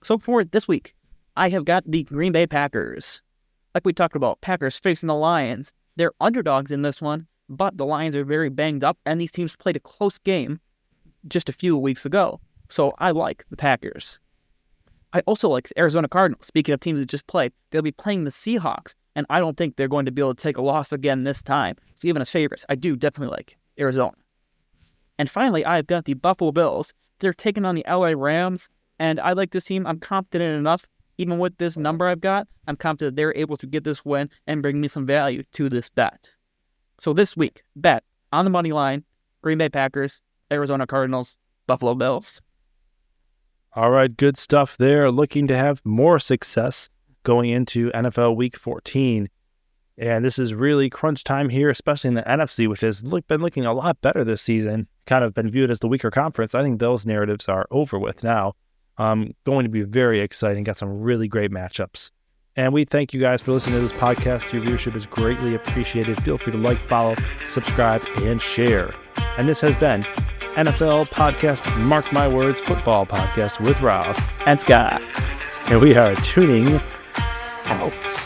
So for this week, I have got the Green Bay Packers. Like we talked about, Packers facing the Lions. They're underdogs in this one, but the Lions are very banged up, and these teams played a close game just a few weeks ago. So I like the Packers. I also like the Arizona Cardinals. Speaking of teams that just played, they'll be playing the Seahawks, and I don't think they're going to be able to take a loss again this time. So even as favorites, I do definitely like Arizona. And finally, I've got the Buffalo Bills. They're taking on the LA Rams, and I like this team. I'm confident enough. Even with this number I've got, I'm confident they're able to get this win and bring me some value to this bet. So this week, bet on the money line, Green Bay Packers, Arizona Cardinals, Buffalo Bills. All right, good stuff there. Looking to have more success going into NFL Week 14. And this is really crunch time here, especially in the NFC, which has been looking a lot better this season, kind of been viewed as the weaker conference. I think those narratives are over with now. Going to be very exciting. Got some really great matchups. And we thank you guys for listening to this podcast. Your viewership is greatly appreciated. Feel free to like, follow, subscribe, and share. And this has been NFL Podcast, Mark My Words, Football Podcast with Rob and Scott. And we are tuning out.